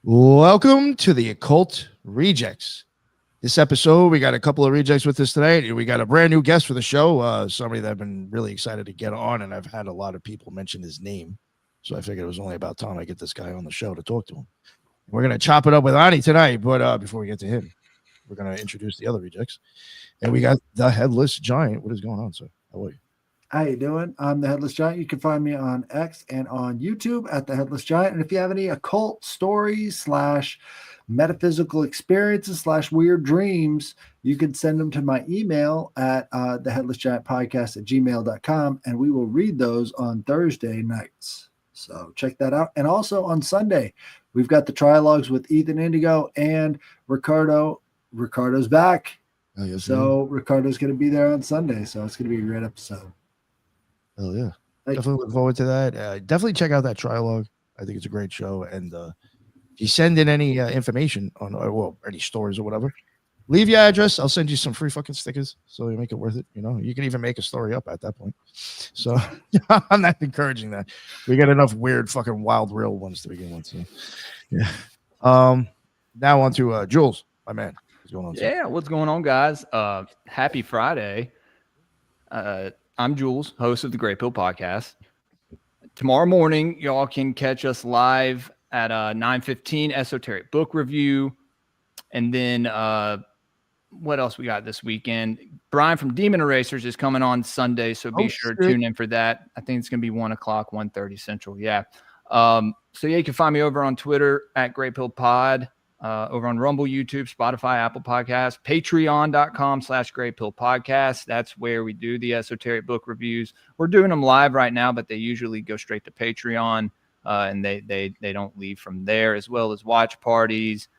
Welcome to the Occult Rejects. This episode, we got a couple of rejects with us today. We got a brand new guest for the show, somebody that I've been really excited to get on, and I've had a lot of people mention his name. So I figured it was only about time I get this guy on the show to talk to him. We're going to chop it up with Ani tonight, but before we get to him, we're going to introduce the other rejects. And we got the Headless Giant. What is going on, sir? How are you? How you doing? I'm the Headless Giant. You can find me on X and on YouTube at the Headless Giant. And if you have any occult stories / metaphysical experiences / weird dreams, you can send them to my email at theheadlessgiantpodcast@gmail.com, and we will read those on Thursday nights. So check that out. And also on Sunday, we've got the trilogues with Ethan Indigo and Ricardo. Ricardo's back. Oh, yes, so Ricardo's going to be there on Sunday. So it's going to be a great episode. Oh, yeah. Definitely look forward to that. Definitely check out that trilogue. I think it's a great show. And if you send in any information on, any stories or whatever, leave your address. I'll send you some free fucking stickers so you make it worth it. You know, you can even make a story up at that point. So I'm not encouraging that. We got enough weird fucking wild real ones to begin with. So yeah. Now on to Jules, my man. What's going on? Yeah, what's going on, guys? Happy Friday. I'm Jules, host of the Grey Pill Podcast. Tomorrow morning, y'all can catch us live at 9:15 Esoteric Book Review. And then what else we got this weekend? Brian from Demon Erasers is coming on Sunday, so be sure to tune in for that. I think it's going to be 1 o'clock, 1:30 Central. Yeah. So yeah, you can find me over on Twitter at Grey Pill Pod. Over on Rumble, YouTube, Spotify, Apple Podcasts, patreon.com/greypillepodcast. That's where we do the esoteric book reviews. We're doing them live right now, but they usually go straight to Patreon, and they don't leave from there, as well as watch parties,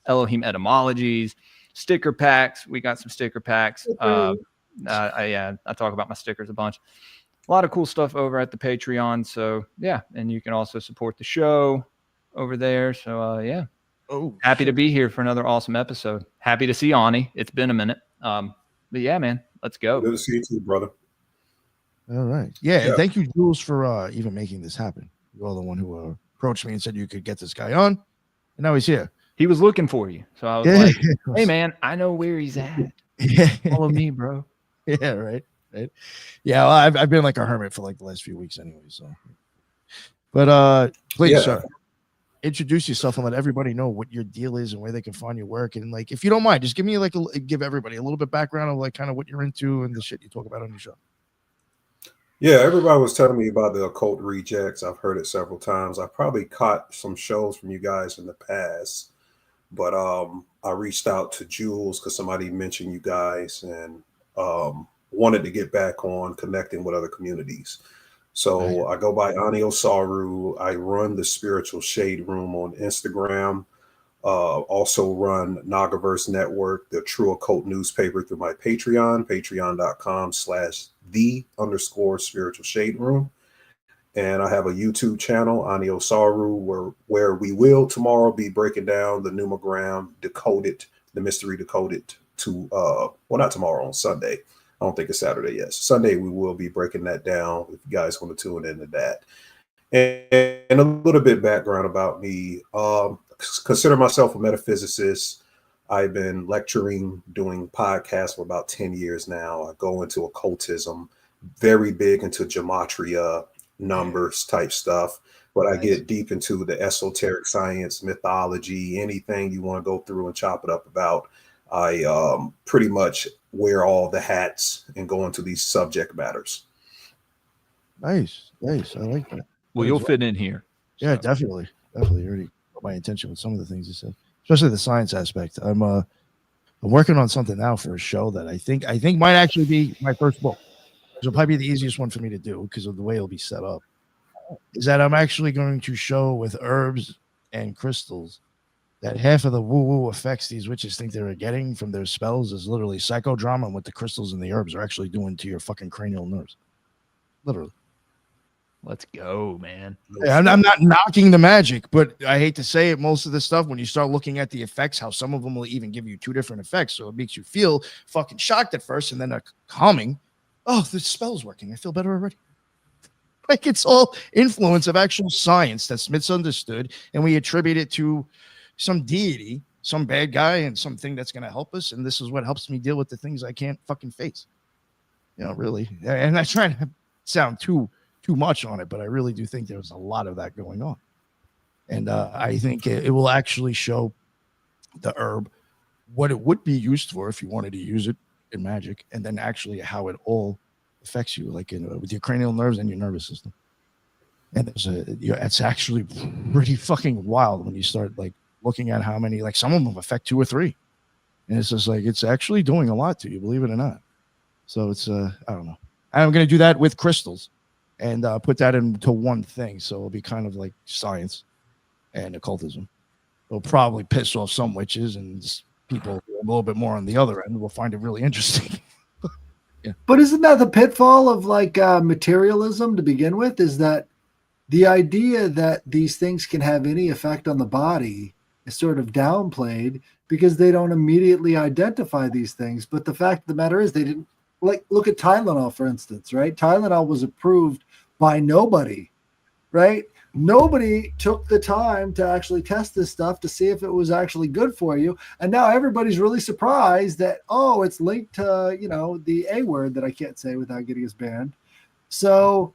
Elohim etymologies, sticker packs. We got some sticker packs. I talk about my stickers a bunch. A lot of cool stuff over at the Patreon. So yeah, and you can also support the show over there. So yeah. Happy to be here for another awesome episode. Happy to see Ani. It's been a minute. But yeah, man, let's go. Good to see you too, brother. All right. Yeah. And thank you, Jules, for even making this happen. You're the one who approached me and said you could get this guy on. And now he's here. He was looking for you. So I was like, hey, man, I know where he's at. Follow me, bro. Yeah, right. Yeah, well, I've been like a hermit for like the last few weeks anyway. So, but please, sir. Introduce yourself and let everybody know what your deal is and where they can find your work. And like, if you don't mind, just give me give everybody a little bit background of like kind of what you're into and the shit you talk about on your show. Yeah, everybody was telling me about the Occult Rejects. I've heard it several times. I probably caught some shows from you guys in the past, but I reached out to Jules because somebody mentioned you guys and wanted to get back on connecting with other communities. So I go by Ani Osaru. I run the Spiritual Shade Room on Instagram. Also run Nagaverse Network, the True Occult newspaper, through my Patreon, patreon.com/the_Spiritual Shade Room. And I have a YouTube channel, Ani Osaru, where we will tomorrow be breaking down the numogram decoded, the mystery decoded to, not tomorrow, on Sunday. I don't think it's Saturday yet. Sunday, we will be breaking that down if you guys want to tune into that. And a little bit background about me. Consider myself a metaphysicist. I've been lecturing, doing podcasts for about 10 years now. I go into occultism, very big into gematria, numbers type stuff. But I get deep into the esoteric science, mythology, anything you want to go through and chop it up about. I pretty much wear all the hats and go into these subject matters. Nice. I like that. Well, you'll fit in here. Yeah, so. Definitely. You already got my attention with some of the things you said, especially the science aspect. I'm working on something now for a show that I think might actually be my first book. It'll probably be the easiest one for me to do because of the way it'll be set up. Is that I'm actually going to show with herbs and crystals that half of the woo-woo effects these witches think they're getting from their spells is literally psychodrama, and what the crystals and the herbs are actually doing to your fucking cranial nerves. Literally. Let's go, man. I'm not knocking the magic, but I hate to say it, most of the stuff, when you start looking at the effects, how some of them will even give you 2 different effects, so it makes you feel fucking shocked at first, and then calming. Oh, the spell's working. I feel better already. Like it's all influence of actual science that's misunderstood, and we attribute it to some deity, some bad guy, and something that's going to help us. And this is what helps me deal with the things I can't fucking face. You know, really. And I try to sound too much on it, but I really do think there's a lot of that going on. And I think it will actually show the herb what it would be used for if you wanted to use it in magic, and then actually how it all affects you, like with your cranial nerves and your nervous system. And it's actually pretty fucking wild when you start like looking at how many, like some of them affect 2 or 3, and it's just like it's actually doing a lot to you, believe it or not. So it's I don't know. I'm gonna do that with crystals and put that into one thing, so it'll be kind of like science and occultism. It'll probably piss off some witches, and people a little bit more on the other end will find it really interesting. Yeah. But isn't that the pitfall of like materialism to begin with? Is that the idea that these things can have any effect on the body is sort of downplayed because they don't immediately identify these things. But the fact of the matter is they didn't, like, look at Tylenol, for instance, right? Tylenol was approved by nobody, right? Nobody took the time to actually test this stuff to see if it was actually good for you. And now everybody's really surprised that, oh, it's linked to, you know, the A word that I can't say without getting us banned. So,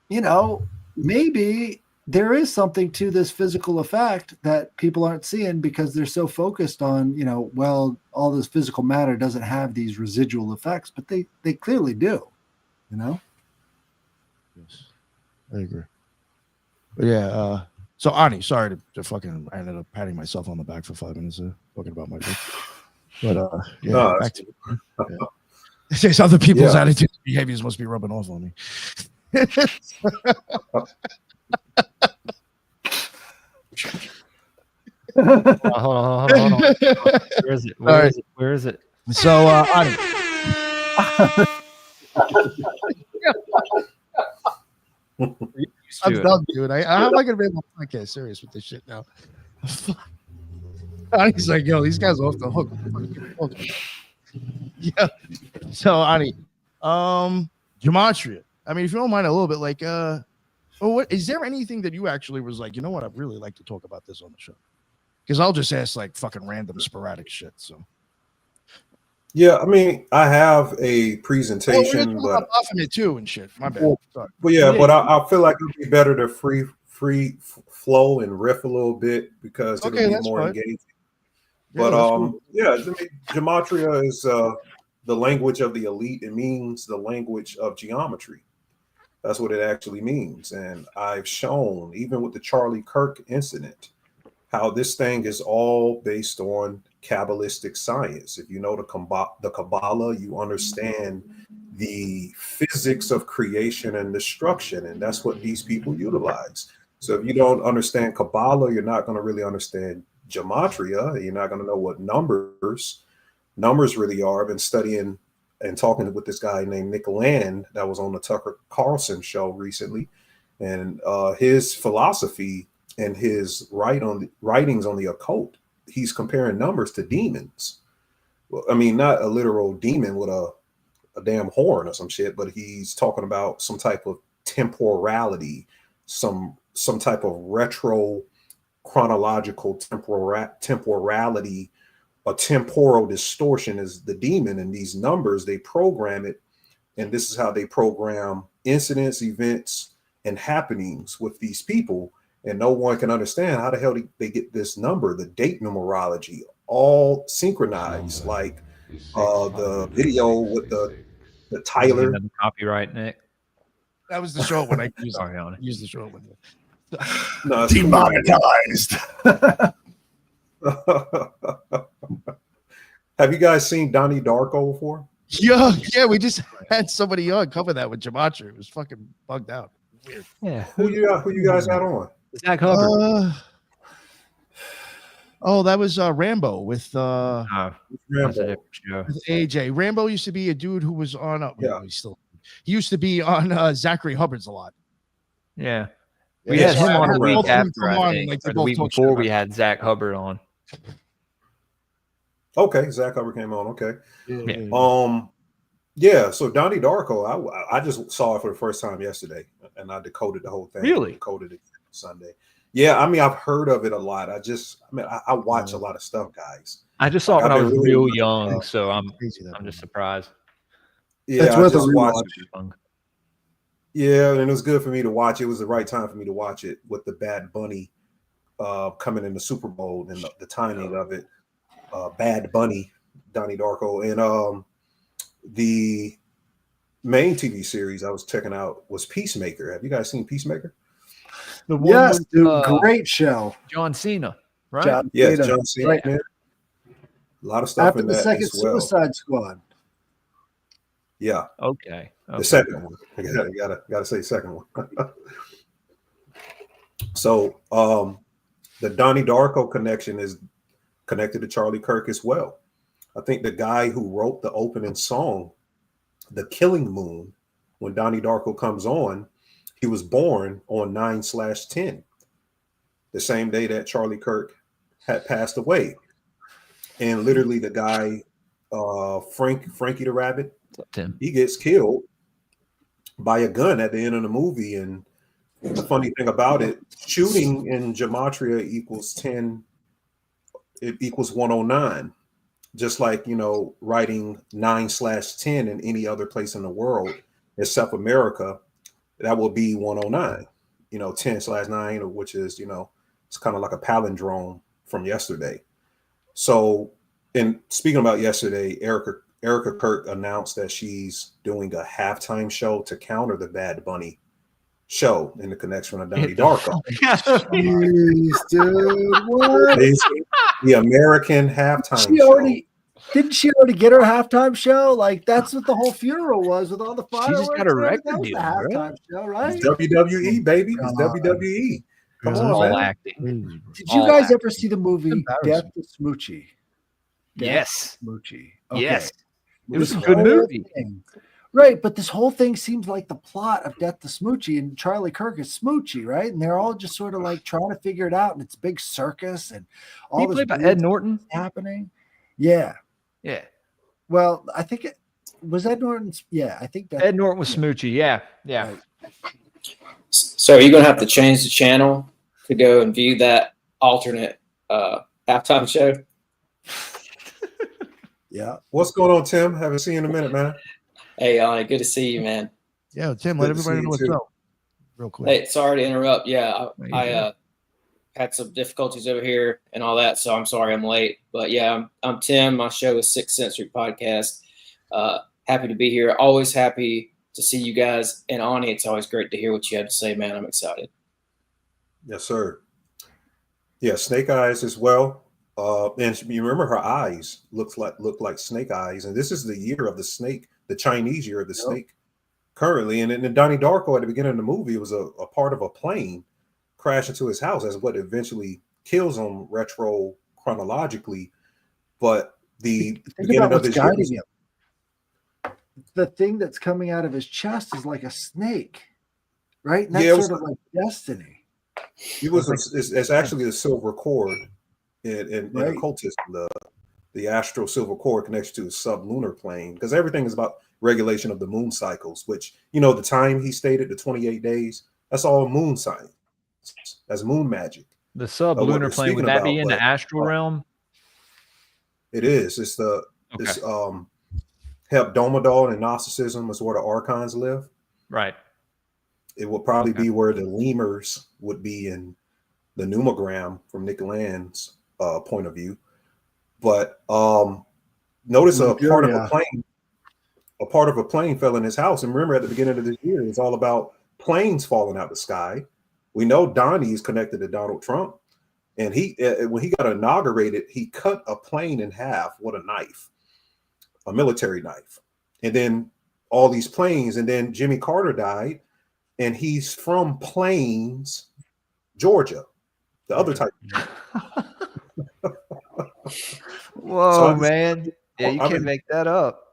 you know, maybe there is something to this physical effect that people aren't seeing because they're so focused on, you know, well, all this physical matter doesn't have these residual effects, but they clearly do, you know? Yes, I agree. But yeah, so Ani, sorry to fucking, I ended up patting myself on the back for 5 minutes talking about my book. But yeah, No, back to you. Yeah. There's other people's attitudes and behaviors must be rubbing off on me. Hold on. Where is it? Where is it? So Ani. I'm done, dude. How am I gonna be able to get serious with this shit now? Ani's like, yo, these guys are off the hook. Yeah. So Ani, gematria. I mean, if you don't mind a little bit, like, what is there anything that you actually was like, you know what, I'd really like to talk about this on the show? Because I'll just ask like fucking random sporadic shit. So yeah, I mean, I have a presentation, but it too and shit. My bad. Sorry. But yeah, but I feel like it'd be better to free flow and riff a little bit because it'll be more engaging. But yeah, I mean, gematria is the language of the elite. It means the language of geometry. That's what it actually means. And I've shown, even with the Charlie Kirk incident, how this thing is all based on Kabbalistic science. If you know the Kabbalah, you understand the physics of creation and destruction, and that's what these people utilize. So if you don't understand Kabbalah, you're not going to really understand gematria. You're not going to know what numbers really are. I've been studying and talking with this guy named Nick Land that was on the Tucker Carlson show recently, and his philosophy and his writings on the occult, he's comparing numbers to demons. Well, I mean, not a literal demon with a damn horn or some shit, but he's talking about some type of temporality, some type of retro chronological temporality. A temporal distortion is the demon, and these numbers, they program it, and this is how they program incidents, events, and happenings with these people. And no one can understand how the hell they get this number, the date numerology, all synchronized, like the video with the Tyler. Copyright, Nick. That was the show when I used the show when no, demonetized. Have you guys seen Donnie Darko before? Yeah, we just had somebody on cover that with gematria. It was fucking bugged out. Weird. Yeah. Who you guys had on? Zach Hubbard. That was Rambo with Rambo. With AJ. Rambo used to be a dude who was on he used to be on Zachary Hubbard's a lot. Yeah. We had him on the week after, I think, or the week before we had Zach Hubbard on. Okay, Zach Hubbard came on. Okay. Yeah. So Donnie Darko, I just saw it for the first time yesterday, and I decoded the whole thing. Really? Decoded it Sunday. Yeah, I mean, I've heard of it a lot. I watch a lot of stuff, guys. I just saw it Like, when I I've was been really real young, so I'm Crazy that just movie. surprised. Yeah, It's I worth a just watched rewatch. Yeah, and it was good for me to watch. It was the right time for me to watch it with the Bad Bunny coming in the Super Bowl and the timing of it. Bad Bunny, Donnie Darko, and the main TV series I was checking out was Peacemaker. Have you guys seen Peacemaker? The one Yes, with, dude, great show. John Cena, right? John Yes, Cena. John Cena. Right. Man. A lot of stuff After in the that second as well. Suicide Squad. Yeah, Okay. the second one. I gotta say second one. So the Donnie Darko connection is connected to Charlie Kirk as well. I think the guy who wrote the opening song, The Killing Moon, when Donnie Darko comes on, he was born on 9/10, the same day that Charlie Kirk had passed away. And literally the guy, Frankie the Rabbit, Tim. he gets killed by a gun at the end of the movie. And the funny thing about it, shooting in gematria equals 10, it equals 109. Just like, writing 9/10 in any other place in the world except America, that will be 109. 10/9, which is, it's kind of like a palindrome from yesterday. So, and speaking about yesterday, Erica Kirk announced that she's doing a halftime show to counter the Bad Bunny show in the connection of Donnie Darko. Jeez, dude, what? The American halftime She show. Didn't she already get her halftime show? Like, that's what the whole funeral was with all the fireworks. just got a and everything. record That was deal, the halftime show, right? It's WWE, baby. It's God. WWE. Come Yeah, on, All man. acting. Crazy, bro. Did you All guys acting. ever see the movie Embarrassing. Death to Smoochie? Yes. Smoochie. Yes. It This was a good whole movie. thing- Right, but this whole thing seems like the plot of Death to Smoochie, and Charlie Kirk is Smoochie, right? And they're all just sort of like trying to figure it out, and it's a big circus and all He this played by weird Ed Norton. stuff happening. Yeah. Yeah. Well, I think it was Ed Norton's. Yeah, I think that Ed Norton was Smoochie. Yeah. Yeah. Right. So are you going to have to change the channel to go and view that alternate halftime show? Yeah. What's going on, Tim? Haven't seen you in a minute, man. Hey, good to see you, man. Yeah, Tim, Good let to everybody see know you what's too. up. Real quick. Hey, sorry to interrupt. Yeah, How you I had some difficulties over here and all that, so I'm sorry I'm late. But yeah, I'm Tim. My show is Sixth Sensory Podcast. Happy to be here. Always happy to see you guys. And Ani, it's always great to hear what you have to say, man. I'm excited. Yes, sir. Yeah, snake eyes as well. And you remember her eyes look like snake eyes. And this is the year of the snake, the Chinese year of the snake currently. And in Donnie Darko at the beginning of the movie, it was a part of a plane crash into his house. That's what eventually kills him retro chronologically. But the Think beginning about of what's this year, guiding him. The thing that's coming out of his chest is like a snake, right? And that's Yeah, it was sort of like destiny. it was it's actually a silver cord in Right. occultism, the astral silver cord connection to the sublunar plane, because everything is about regulation of the moon cycles, which, the time he stated, the 28 days, that's all moon science. That's moon magic. The what sublunar we're plane, speaking would that be about, in the but- astral realm? It is. It's Hebdomadal and Gnosticism is where the archons live. Right. It will probably be where the lemurs would be in the numogram from Nick Land's point of view. But notice a part of a plane fell in his house. And remember, at the beginning of this year, it's all about planes falling out of the sky. We know Donnie is connected to Donald Trump. And he, when he got inaugurated, he cut a plane in half with a knife, a military knife. And then all these planes, and then Jimmy Carter died, and he's from Plains, Georgia, the other type. Whoa, So man. Yeah, you I've can't been- make that up.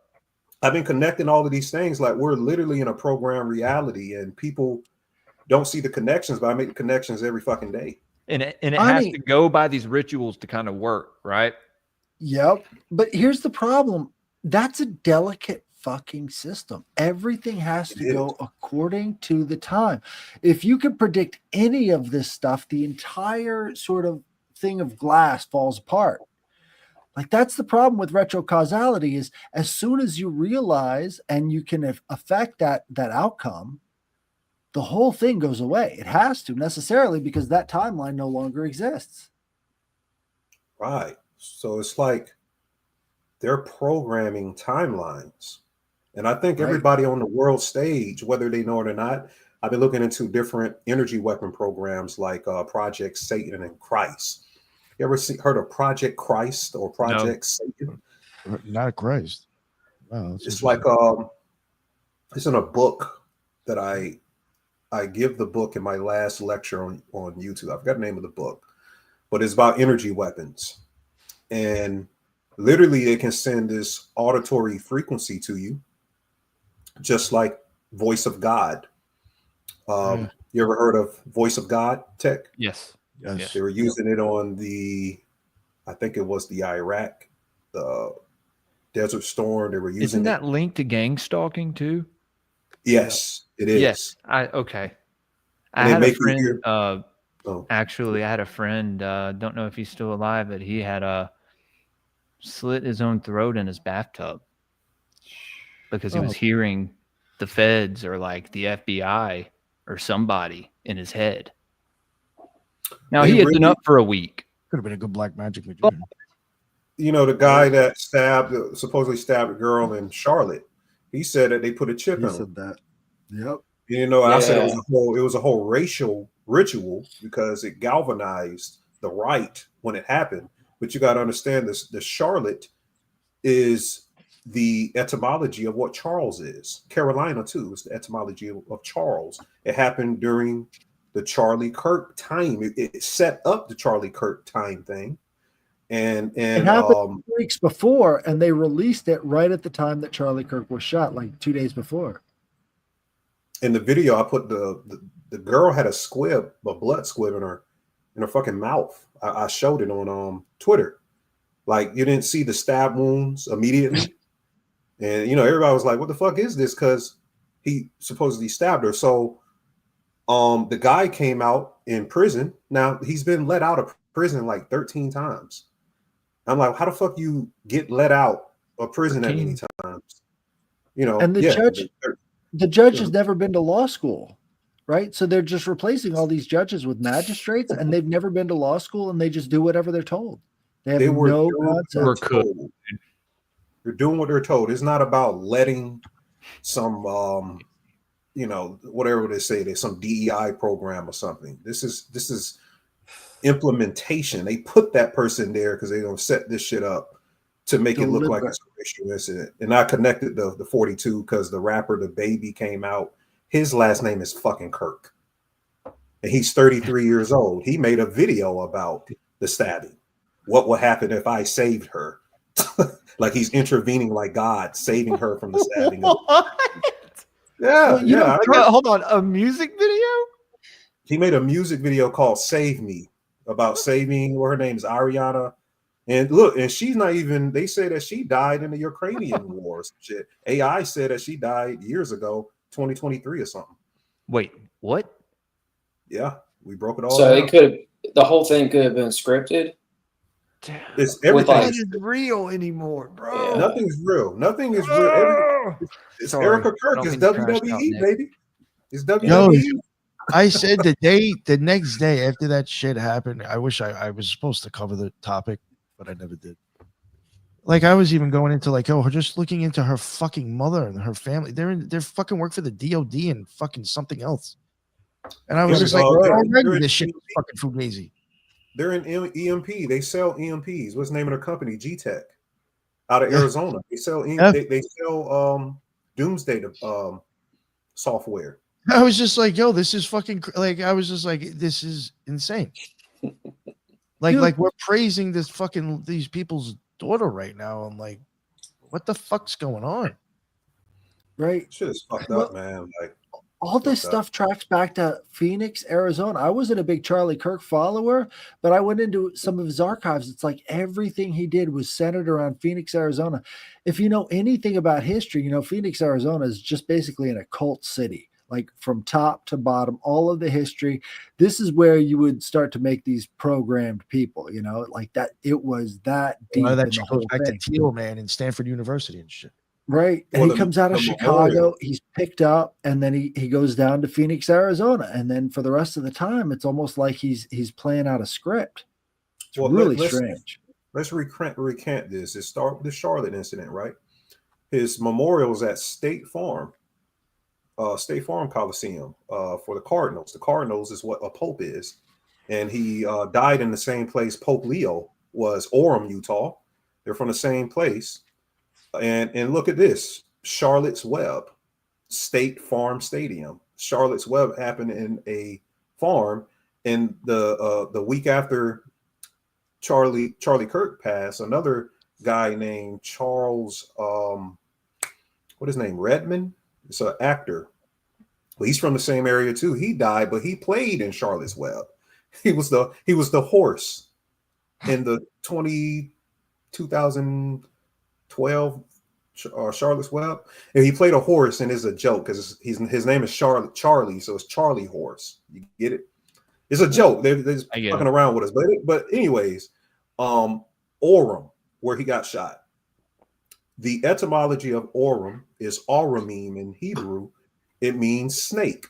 I've been connecting all of these things. Like, we're literally in a program reality, and people don't see the connections, but I make the connections every fucking day. And it has Ani- to go by these rituals to kind of work, right? Yep. But here's the problem. That's a delicate fucking system. Everything has to go according to the time. If you can predict any of this stuff, the entire sort of thing of glass falls apart. Like, that's the problem with retrocausality, is as soon as you realize and you can affect that outcome, the whole thing goes away. It has to, necessarily, because that timeline no longer exists. Right. So it's like they're programming timelines. And I think everybody on the world stage, whether they know it or not, I've been looking into different energy weapon programs like Project Satan and Christ. You ever heard of Project Christ or Project Satan? Not Christ. Wow, it's like it's in a book that I give the book in my last lecture on YouTube. I forgot the name of the book, but it's about energy weapons. And literally it can send this auditory frequency to you, just like voice of God. You ever heard of voice of God tech? Yes. Yes. They were using it on I think it was the Iraq, the Desert Storm. They were using Isn't that linked to gang stalking too? Yes, it is. Yes. I had a friend. Oh. Actually, I had a friend. Don't know if he's still alive, but he had slit his own throat in his bathtub because he was hearing the feds or like the FBI or somebody in his head. Now he had been up for a week. Could have been a good black magic magician. You know, the guy that supposedly stabbed a girl in Charlotte, he said that they put a chip in him. He said that. Yep. You know, I said it was a whole racial ritual because it galvanized the right when it happened. But you got to understand this: the Charlotte is the etymology of what Charles is. Carolina too is the etymology of Charles. It happened during the Charlie Kirk time. It set up the Charlie Kirk time thing. And it happened weeks before, and they released it right at the time that Charlie Kirk was shot, like 2 days before. In the video, I put the girl had a blood squib in her fucking mouth. I showed it on Twitter. Like, you didn't see the stab wounds immediately, and you know everybody was like, "What the fuck is this?" Because he supposedly stabbed her. So, the guy came out in prison. Now he's been let out of prison like 13 times. I'm like, how the fuck you get let out of prison that many times? You know, and the judge has never been to law school, right? So they're just replacing all these judges with magistrates, and they've never been to law school, and they just do whatever they're told. They have no concept. They're doing what they're told. It's not about letting some you know, whatever they say, there's some DEI program or something. This is implementation. They put that person there because they're gonna set this shit up to make it look like it's a racial incident. And I connected the 42 because the rapper The Baby came out. His last name is fucking Kirk, and he's 33 years old. He made a video about the stabbing. What would happen if I saved her? Like he's intervening like God, saving her from the stabbing. Yeah, Hold on, a music video? He made a music video called "Save Me" about saving. Her name is Ariana, and look, and she's not even. They say that she died in the Ukrainian wars. Shit, AI said that she died years ago, 2023 or something. Wait, what? Yeah, we broke it all. So down. The whole thing could have been scripted. It's everything isn't real anymore, bro. Yeah. Nothing's real. Nothing is real. It's Erica Kirk. It's WWE, baby. It's WWE. Yo, I said the next day after that shit happened, I wish I was supposed to cover the topic, but I never did. Like, I was even going into like, just looking into her fucking mother and her family. They're fucking work for the DOD and fucking something else. And I was just like, already this shit is fucking fugazi. They're in EMP. They sell EMPs. What's the name of their company? G-Tech, out of Arizona. They sell they sell doomsday software. I was just like, this is fucking like. I was just like, this is insane. Like we're praising these people's daughter right now. I'm like, what the fuck's going on? Right? Shit is fucked up, man. Like, all this stuff tracks back to Phoenix, Arizona. I wasn't a big Charlie Kirk follower, but I went into some of his archives. It's like everything he did was centered around Phoenix, Arizona. If you know anything about history, you know Phoenix, Arizona is just basically an occult city, like from top to bottom, all of the history. This is where you would start to make these programmed people, you know, like that. It was that deep in that the shit whole goes back thing. to Teal, man, in Stanford University and shit. Right. And Well, he comes out of the Chicago, memorial. he's picked up, and then he goes down to Phoenix, Arizona. And then for the rest of the time, it's almost like he's playing out a script. It's really strange. Let's recant this. It started with the Charlotte incident, right? His memorial's at State Farm Coliseum for the Cardinals. The Cardinals is what a pope is. And he died in the same place Pope Leo was, Orem, Utah. They're from the same place. And look at this, Charlotte's Web, State Farm Stadium. Charlotte's Web happened in a farm, and the week after Charlie Kirk passed, another guy named Charles, what his name, Redmond? It's an actor. Well, he's from the same area too. He died, but he played in Charlotte's Web. He was the horse in the 2012 Charlotte's Web, and he played a horse, and it's a joke because his name is Charlie, so it's Charlie Horse. You get it? It's a joke. They're just fucking around with us, but anyways, Orem, where he got shot. The etymology of Orem is Aramim in Hebrew. It means snake.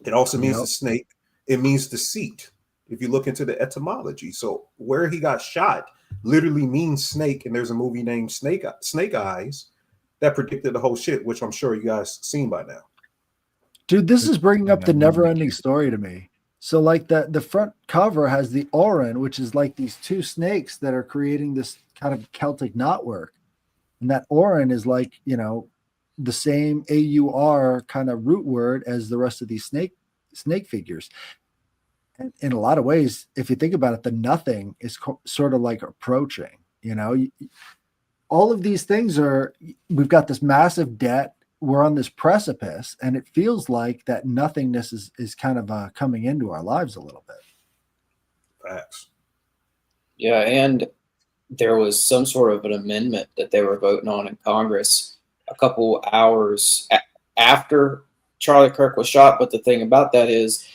It also means the snake. It means deceit. If you look into the etymology, so where he got shot literally means snake, and there's a movie named Snake Eyes that predicted the whole shit, which I'm sure you guys seen by now. Dude, this is bringing up the never-ending story to me. So, like the front cover has the Oren, which is like these two snakes that are creating this kind of Celtic knotwork, and that Oren is like, you know, the same AUR kind of root word as the rest of these snake figures. And in a lot of ways, if you think about it, the nothing is sort of like approaching, you know, all of these things we've got this massive debt. We're on this precipice, and it feels like that nothingness is kind of coming into our lives a little bit. Facts. Yeah. And there was some sort of an amendment that they were voting on in Congress a couple hours after Charlie Kirk was shot. But the thing about that is,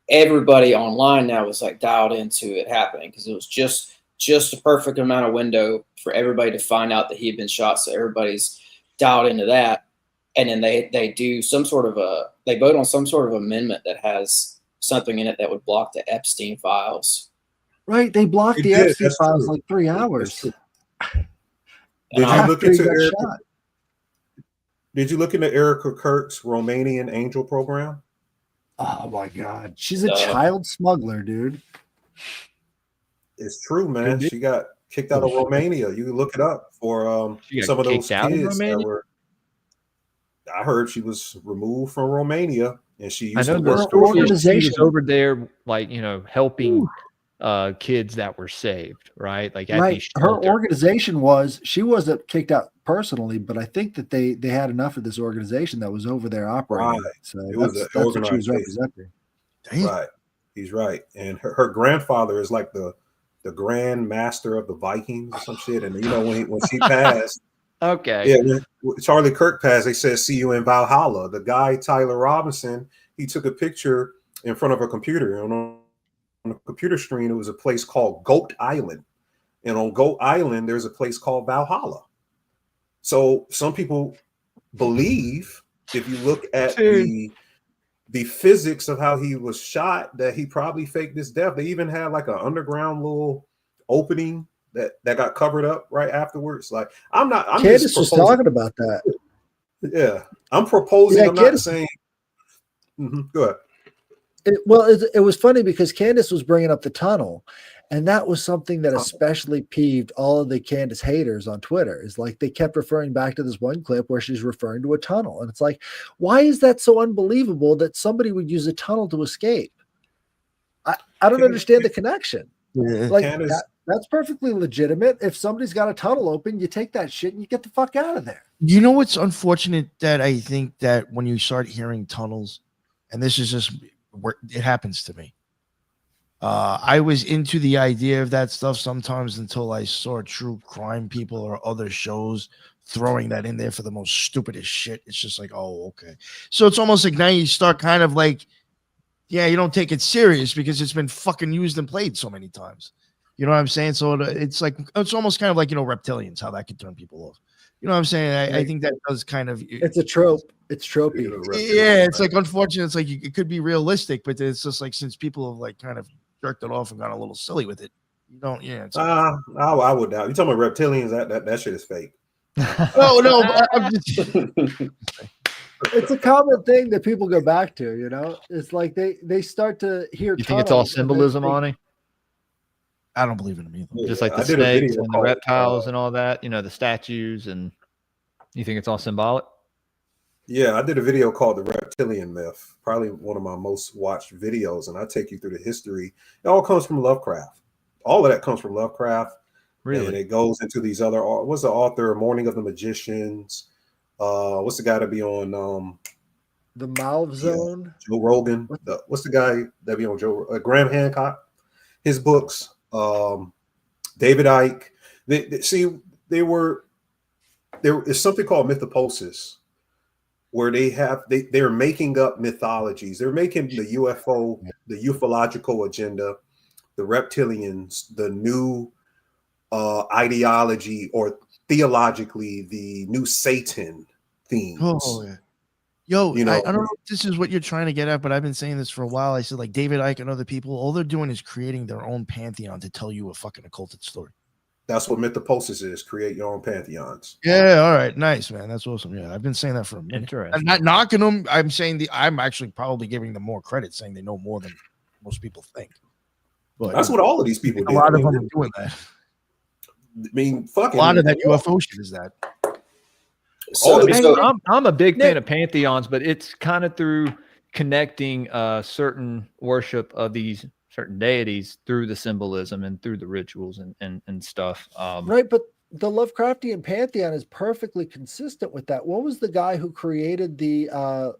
everybody online now was like dialed into it happening, because it was just a perfect amount of window for everybody to find out that he had been shot. So everybody's dialed into that. And then they do some sort of they vote on some sort of amendment that has something in it that would block the Epstein files. Right. They blocked the Epstein files like 3 hours. Did you look into Did you look into Erica Kirk's Romanian angel program? Oh my God. She's a child smuggler, dude. It's true, man. She got kicked out of Romania. You can look it up for some of those kids that were. I heard she was removed from Romania, and she used to work for organization. She was over there, like, you know, helping kids that were saved, right? Like at these her organization she wasn't kicked out personally, but I think that they had enough of this organization that was over there operating. Right. So it was that's what she was representing. Right. He's right. And her grandfather is like the grand master of the Vikings or some shit. And you know, when she passed, okay. Yeah, when Charlie Kirk passed, they said, "See you in Valhalla." The guy, Tyler Robinson, he took a picture in front of a computer. And on the computer screen, it was a place called Goat Island. And on Goat Island, there's a place called Valhalla. So some people believe, if you look at the physics of how he was shot, that he probably faked his death. They even had like an underground little opening that got covered up right afterwards. Like, I'm Candace was talking about that. Yeah, I'm proposing. I'm not saying. Go ahead. It was funny because Candace was bringing up the tunnel, and that was something that especially peeved all of the Candace haters on Twitter. Is like they kept referring back to this one clip where she's referring to a tunnel, and it's like, why is that so unbelievable that somebody would use a tunnel to escape? I don't understand the connection. Yeah. Like That's perfectly legitimate. If somebody's got a tunnel open, you take that shit and you get the fuck out of there. You know what's unfortunate that I think that when you start hearing tunnels, and this is just where it happens to me. I was into the idea of that stuff sometimes until I saw true crime people or other shows throwing that in there for the most stupidest shit. It's just like, oh, okay. So it's almost like now you start kind of like, yeah, you don't take it serious because it's been fucking used and played so many times. You know what I'm saying? So it's like, it's almost kind of like, reptilians, how that could turn people off. You know what I'm saying? I think that does kind of. It's a trope. It's tropey. Yeah, it's like unfortunate. It's like it could be realistic, but it's just like since people have like kind of jerked it off and got a little silly with it, you don't. Yeah, it's I would doubt. You talking about reptilians? That shit is fake. no. I'm just, it's a common thing that people go back to. It's like they start to hear. You think it's all symbolism, Ani? I don't believe in them either. Just like the snakes and the reptiles and all that, the statues, and you think it's all symbolic? Yeah, I did a video called The Reptilian Myth, probably one of my most watched videos, and I take you through the history. It all comes from Lovecraft. All of that comes from Lovecraft. Really? And it goes into these other, what's the author, Morning of the Magicians? What's the guy to be on the Malv Zone? Joe Rogan. What's the guy that be on Graham Hancock? His books. David Icke. There is something called mythopoesis, where they're making up mythologies. They're making the UFO, the ufological agenda, the reptilians, the new ideology, or theologically the new Satan themes. Oh, yeah. Yo, I don't know if this is what you're trying to get at, but I've been saying this for a while. I said, like, David Icke and other people, all they're doing is creating their own pantheon to tell you a fucking occulted story. That's what mythopoesis is. Create your own pantheons. Yeah, all right. Nice, man. That's awesome. Yeah, I've been saying that for a minute. Interesting. I'm not knocking them. I'm saying I'm actually probably giving them more credit, saying they know more than most people think. But that's what all of these people do. A lot of them are doing that. I mean, fucking. A lot of that UFO shit is that. I'm a big fan of pantheons, but it's kind of through connecting certain worship of these certain deities through the symbolism and through the rituals and stuff. Right, but the Lovecraftian pantheon is perfectly consistent with that. What was the guy who created the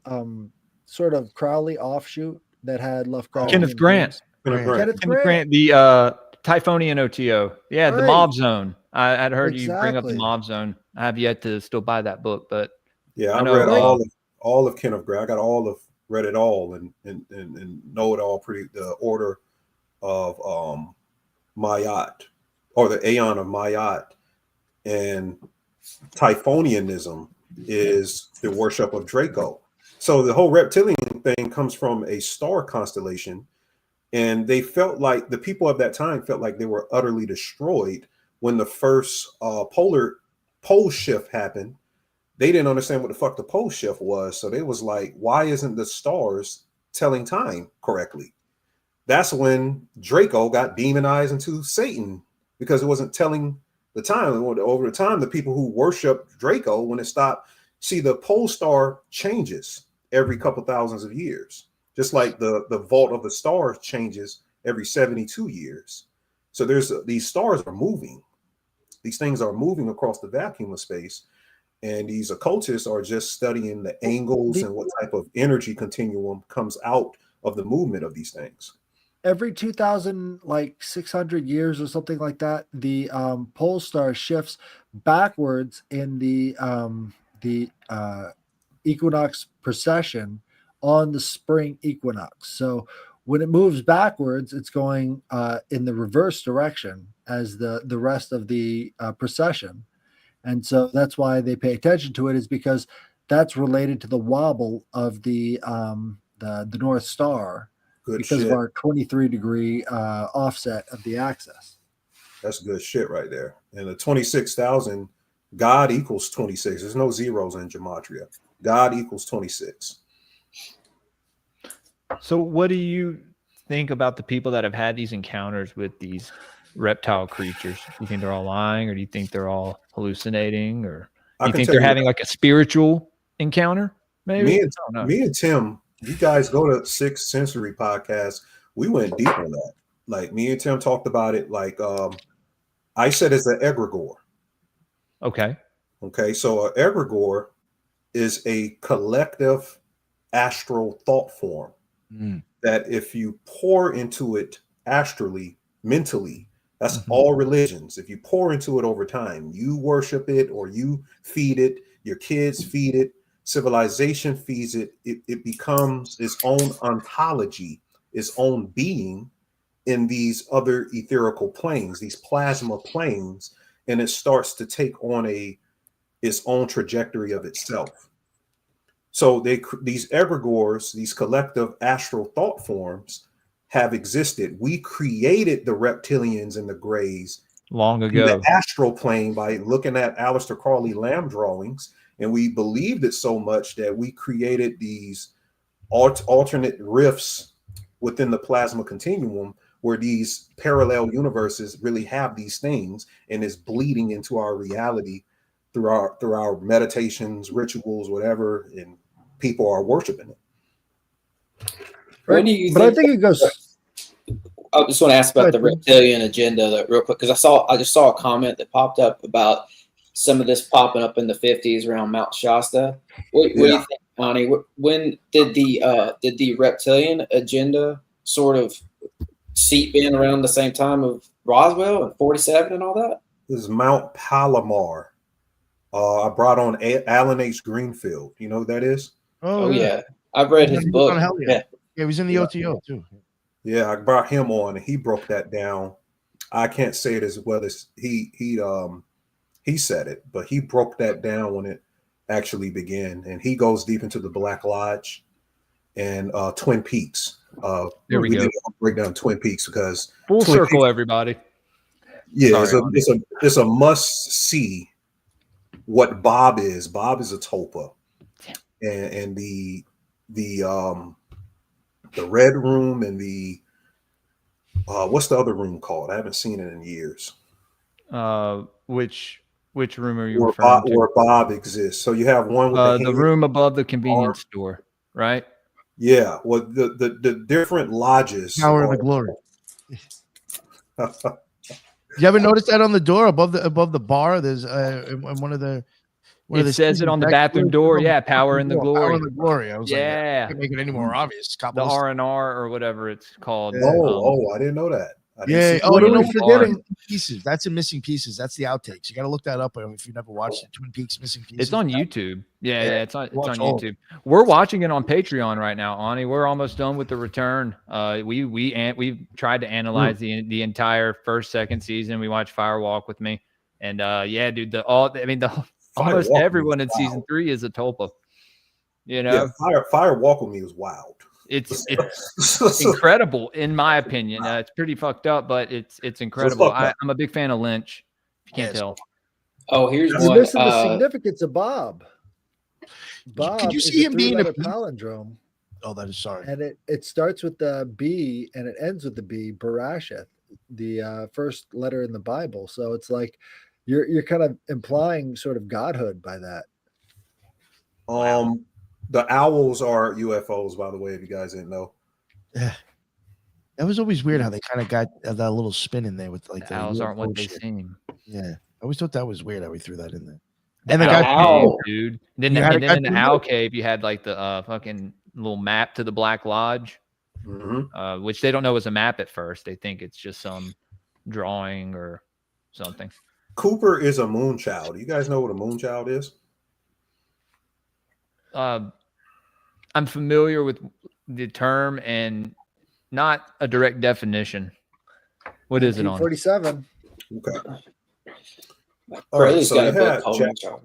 sort of Crowley offshoot that had Lovecraft? Kenneth Grant. Kenneth Grant, the Typhonian OTO. Yeah, right. The Mob Zone. I'd heard you bring up the Mob Zone. I have yet to still buy that book, but yeah, I read all of Kenneth Grant. I got read it all and know it all pretty. The order of Mayat, or the Aeon of Mayat, and Typhonianism is the worship of Draco. So the whole reptilian thing comes from a star constellation, and they felt like the people of that time felt like they were utterly destroyed when the first pole shift happened. They didn't understand what the fuck the pole shift was, so they was like, why isn't the stars telling time correctly? That's when Draco got demonized into Satan, because it wasn't telling the time. Over the time, the people who worshiped Draco, when it stopped, see, the pole star changes every couple thousands of years, just like the vault of the stars changes every 72 years. So these stars are moving. These things are moving across the vacuum of space, and these occultists are just studying the angles and what type of energy continuum comes out of the movement of these things. Every 2,600 years or something like that, the pole star shifts backwards in the equinox precession on the spring equinox. So when it moves backwards, it's going in the reverse direction as the rest of the precession. And so that's why they pay attention to it, is because that's related to the wobble of the North Star. Good because shit. Of our 23-degree offset of the axis. That's good shit right there. And the 26,000, God equals 26. There's no zeros in gematria. God equals 26. So what do you think about the people that have had these encounters with these reptile creatures? Do you think they're all lying, or do you think they're all hallucinating, or do you think they're having like a spiritual encounter? Maybe me and Tim, you guys go to Sixth Sensory podcast. We went deep on that. Like, me and Tim talked about it. Like, I said it's an egregore. Okay. Okay, so an egregore is a collective astral thought form that if you pour into it astrally, mentally, that's all religions. If you pour into it over time, you worship it or you feed it, your kids feed it, civilization feeds it, it becomes its own ontology, its own being in these other etherical planes, these plasma planes, and it starts to take on its own trajectory of itself. So these egregores, these collective astral thought forms, have existed. We created the reptilians and the greys long in ago. the astral plane by looking at Aleister Crowley Lamb drawings, and we believed it so much that we created these alternate rifts within the plasma continuum where these parallel universes really have these things and is bleeding into our reality through our meditations, rituals, whatever, and people are worshiping it. Right. When do you But I think it goes. I just want to ask about the Go ahead, reptilian agenda real quick, because I just saw a comment that popped up about some of this popping up in the 50s around Mount Shasta. What do you think, Ani? When did the reptilian agenda sort of seep in around the same time of Roswell and 47 and all that? This is Mount Palomar. I brought on Alan H. Greenfield. You know who that is? Oh yeah. I've read his book. Yeah, he was in the OTO too. Yeah, I brought him on and he broke that down. I can't say it as well as he said it, but he broke that down when it actually began. And he goes deep into the Black Lodge and Twin Peaks. There we go. Did break down Twin Peaks because Full Twin circle, Peaks, everybody. yeah, Sorry, it's a must see. What Bob is a tulpa, and the red room and the what's the other room called? I haven't seen it in years. Which room are you referring to? Where Bob exists. So you have one with the room above the convenience store, right? Yeah. Well, the different lodges. Tower of the Glory. You ever notice that on the door above the bar? There's in one of the. It says it on the bathroom door. Yeah, power in the glory. Power in the glory. I was like, I can't make it any more obvious. The R&R or whatever it's called. Oh, I didn't know that. Yeah. What are we forgetting? Pieces. That's in Missing Pieces. That's the outtakes. You got to look that up if you've never watched it. Twin Peaks Missing Pieces. It's on YouTube. Yeah, it's on YouTube. We're watching it on Patreon right now, Ani. We're almost done with the return. We tried to analyze the entire first, second season. We watched Fire Walk with me, and yeah, dude. Almost everyone in season 3 is a tulpa. You know, Fire Walk with me was wild. It's incredible in my opinion. It's pretty fucked up, but it's incredible. I'm a big fan of Lynch. If you can't tell. Oh, here's You're one. missing the significance of Bob. Bob, could you see him being a palindrome? Oh, that is sorry. And it starts with the B and it ends with the B. Bereshith, the first letter in the Bible. So it's like you're kind of implying sort of godhood by that. The owls are UFOs, by the way, if you guys didn't know. Yeah. That was always weird how they kind of got that little spin in there with like the owls aren't what they seem. Yeah. I always thought that was weird how we threw that in there. And the owl cave, dude. Then in the owl cave, you had like the fucking little map to the Black Lodge, which they don't know is a map at first. They think it's just some drawing or something. Cooper is a moonchild. You guys know what a moonchild is? I'm familiar with the term and not a direct definition. What is it on? 47. Okay. All right, so got a book called Moonchild.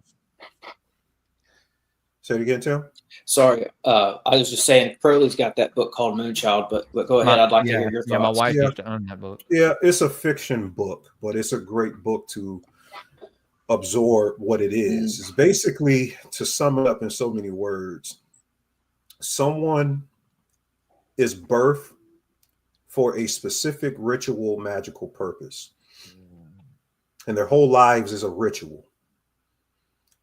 Say it again, Tim. Sorry, I was just saying Crowley's got that book called Moonchild, but go ahead. I'd like to hear your thoughts. Yeah, my wife used to own that book. Yeah, it's a fiction book, but it's a great book to absorb what it is. It's basically, to sum it up in so many words, someone is birthed for a specific ritual magical purpose, and their whole lives is a ritual.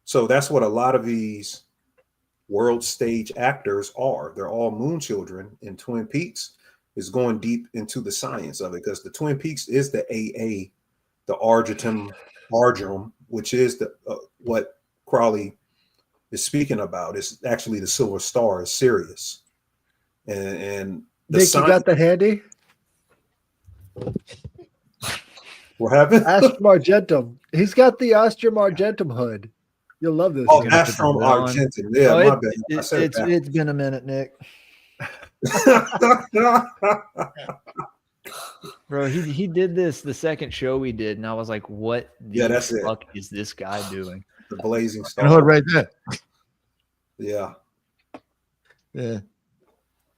So that's what a lot of these world stage actors are. They're all Moonchildren, and Twin Peaks is going deep into the science of it, because the Twin Peaks is the AA the Argentum, which is the what Crowley is speaking about. It's actually the silver star is Sirius, and the Nick, you got the handy? What happened? Astrum Argentum. He's got the Astrum Argentum hood. You'll love this. Oh, guy. Astrum Argentum. Yeah, Oh, my bad. I said it backwards. it's been a minute, Nick. Bro, he did this the second show we did, and I was like, "What the fuck is this guy doing?" The blazing And star. hood right there. Yeah. Yeah.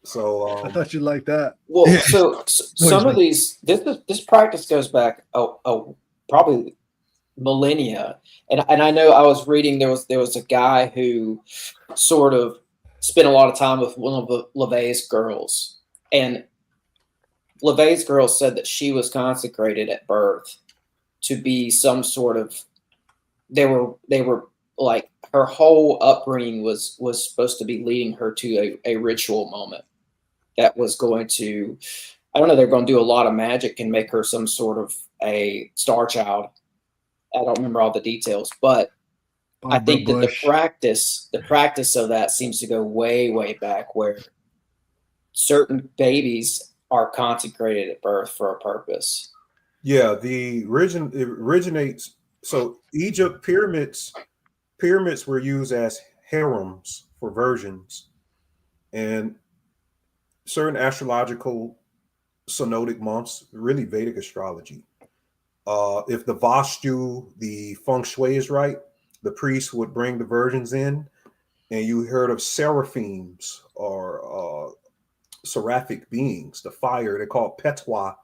So I thought you'd like that. Well, so some of these, this practice goes back probably millennia, and I know I was reading there was a guy who sort of spent a lot of time with one of LeVay's girls, and LeVay's girl said that she was consecrated at birth to be some sort of. They were like her whole upbringing was supposed to be leading her to a ritual moment that was going to, I don't know, they're going to do a lot of magic and make her some sort of a star child. I don't remember all the details, but I think that the practice of that seems to go way, way back, where certain babies are consecrated at birth for a purpose. yeah, it originates. So Egypt pyramids were used as harems for virgins, and certain astrological synodic months, really Vedic astrology. If the Vastu, the feng shui is right, the priest would bring the virgins in, and you heard of seraphims or seraphic beings, the fire, they're called petwa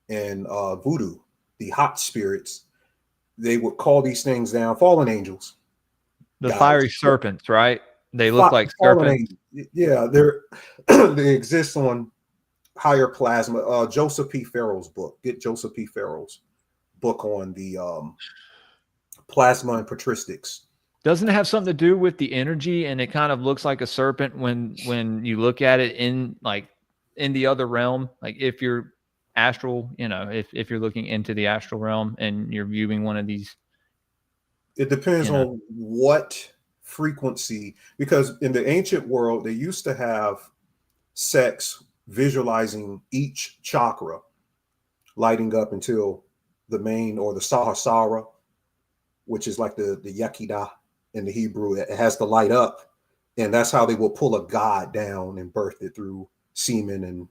in voodoo, the hot spirits. They would call these things down, fallen angels. The fiery serpents, right? They look like fallen serpents. angels. Yeah, they exist on higher plasma. Joseph P. Farrell's book. Get Joseph P. Farrell's book on the plasma and patristics. Doesn't it have something to do with the energy? And it kind of looks like a serpent when you look at it in the other realm. Like if you're astral, if you're looking into the astral realm and you're viewing one of these. It depends on what frequency, because in the ancient world, they used to have sex visualizing each chakra lighting up until the main, or the Sahasrara, which is like the Yekidah in the Hebrew. It has to light up, and that's how they will pull a god down and birth it through semen and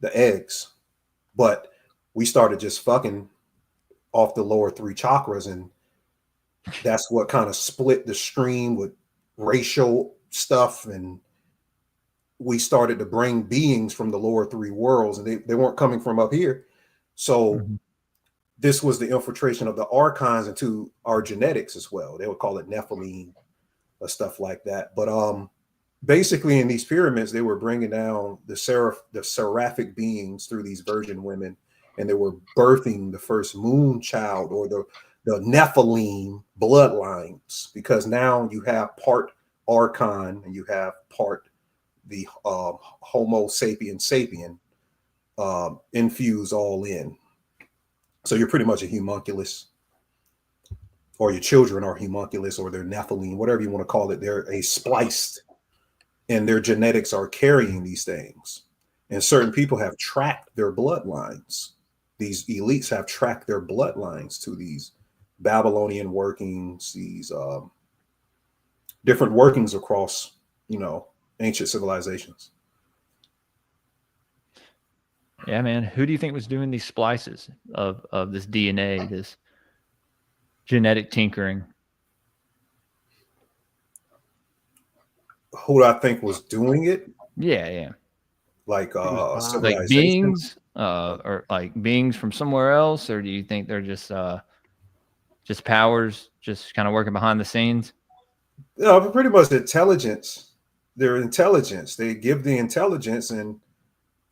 the eggs. But we started just fucking off the lower three chakras, and that's what kind of split the stream with racial stuff, and we started to bring beings from the lower three worlds, and they weren't coming from up here. So this was the infiltration of the archons into our genetics as well. They would call it Nephilim or stuff like that. But basically in these pyramids, they were bringing down the seraphic beings through these virgin women, and they were birthing the first moon child, or the Nephilim bloodlines, because now you have part archon and you have part the Homo sapien infused all in. So you're pretty much a homunculus, or your children are homunculus, or they're Nephilim, whatever you want to call it. They're a spliced, and their genetics are carrying these things. And certain people have tracked their bloodlines. These elites have tracked their bloodlines to these Babylonian workings, these different workings across, ancient civilizations. Yeah, man. Who do you think was doing these splices of this DNA, this genetic tinkering? Who do I think was doing it? Yeah. Like like beings, or like beings from somewhere else, or do you think they're just powers, just kind of working behind the scenes? No, pretty much intelligence. Their intelligence. They give the intelligence, and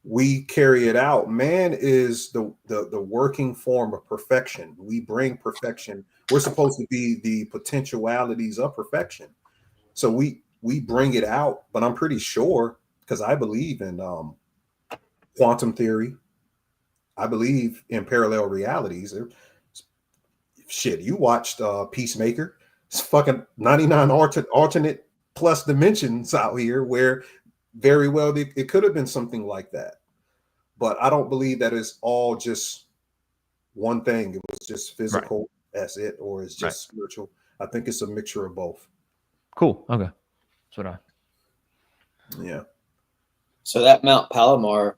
we carry it out. Man is the working form of perfection. We bring perfection. We're supposed to be the potentialities of perfection. So we bring it out, but I'm pretty sure, because I believe in quantum theory. I believe in parallel realities. There's shit, you watched Peacemaker. It's fucking 99 alternate plus dimensions out here where very well it could have been something like that. But I don't believe that it's all just one thing. It was just physical, right. That's it, or it's just spiritual. I think it's a mixture of both. Cool. Okay. That's what I. Yeah. So that Mount Palomar,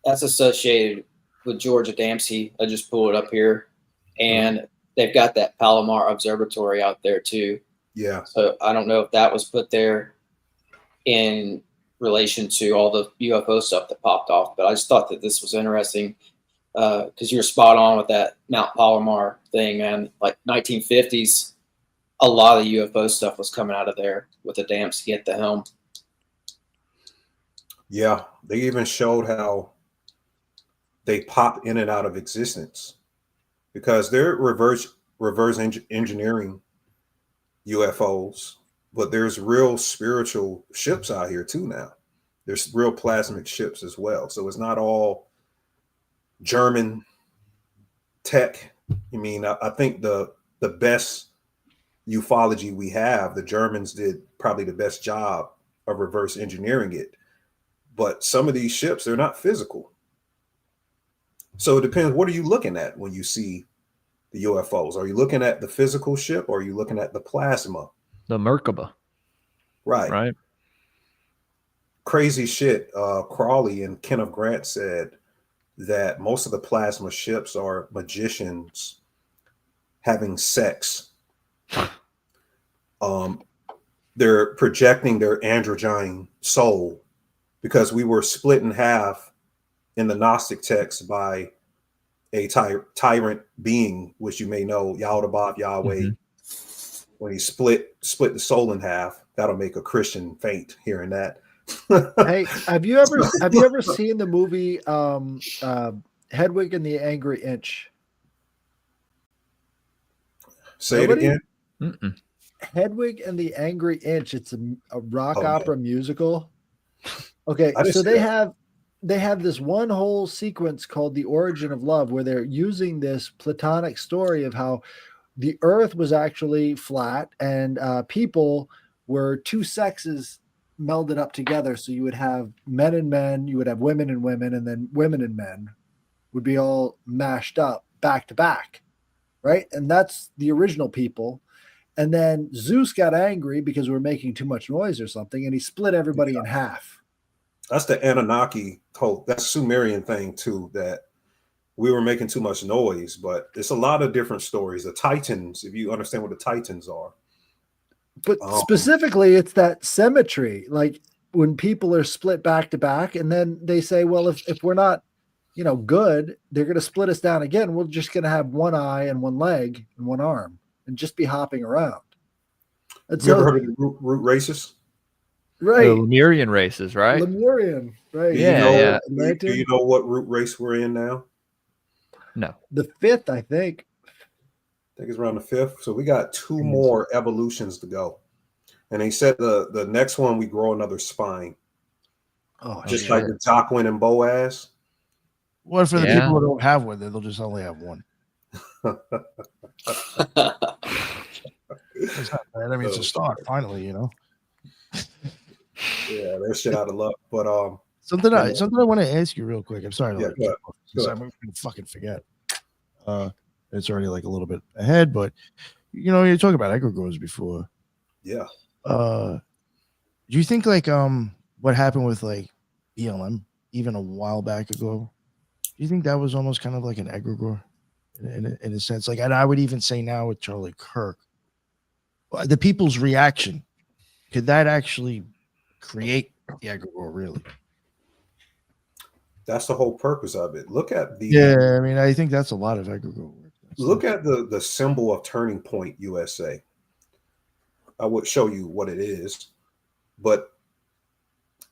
that's associated with Georgia Dempsey. I just pulled it up here, and they've got that Palomar Observatory out there too. Yeah. So I don't know if that was put there in relation to all the UFO stuff that popped off, but I just thought that this was interesting because you're spot on with that Mount Palomar thing, man. Like 1950s, a lot of UFO stuff was coming out of there with the Dempsey at the helm. Yeah, they even showed how they pop in and out of existence because they're reverse engineering UFOs. But there's real spiritual ships out here too now. There's real plasmic ships as well. So it's not all German tech. I mean, I think the best ufology we have, the Germans did probably the best job of reverse engineering it. But some of these ships, they're not physical. So it depends. What are you looking at when you see the UFOs? Are you looking at the physical ship or are you looking at the plasma? The Merkaba. Right. Crazy shit. Crawley and Kenneth Grant said that most of the plasma ships are magicians having sex. They're projecting their androgyne soul because we were split in half in the Gnostic text by a tyrant being, which you may know, Yaldabaoth, Yahweh. Mm-hmm. When he split the soul in half, that'll make a Christian faint hearing that. Hey, have you ever seen the movie Hedwig and the Angry Inch? Say Nobody? It again. Mm-mm. Hedwig and the Angry Inch. It's a rock opera musical. Okay, so they have this one whole sequence called The Origin of Love, where they're using this Platonic story of how the earth was actually flat and people were two sexes melded up together. So you would have men and men, you would have women and women, and then women and men would be all mashed up back to back. Right. And that's the original people. And then Zeus got angry because we were making too much noise or something. And he split everybody in half. That's the Anunnaki that's Sumerian thing too, that we were making too much noise, but it's a lot of different stories. The Titans, if you understand what the Titans are. But specifically, it's that symmetry, like when people are split back to back, and then they say, well, if we're not, good, they're going to split us down again. We're just going to have one eye and one leg and one arm and just be hopping around. And you ever heard of the root races? Right. The Lemurian races, right? Lemurian, right. Yeah. Do you know what root race we're in now? No. The 5th, I think. I think it's around the 5th. So we got 2 more evolutions to go. And they said the next one, we grow another spine. Oh, just like the Jacqueline and Boaz. What for the people who don't have one, they'll just only have one. That's not bad. I mean, it's a start, finally, Yeah, they're shit out of luck. But something I want to ask you real quick. I'm sorry. Yeah, I'm going to fucking forget. It's already like a little bit ahead, but you talk about egregores before. Yeah. Do you think like what happened with like BLM even a while back ago? Do you think that was almost kind of like an egregore in a sense? Like, and I would even say now with Charlie Kirk, the people's reaction, could that actually create the egregore really? That's the whole purpose of it. Look at the I mean, I think that's a lot of egregore work. Look at the symbol of Turning Point USA. I would show you what it is, but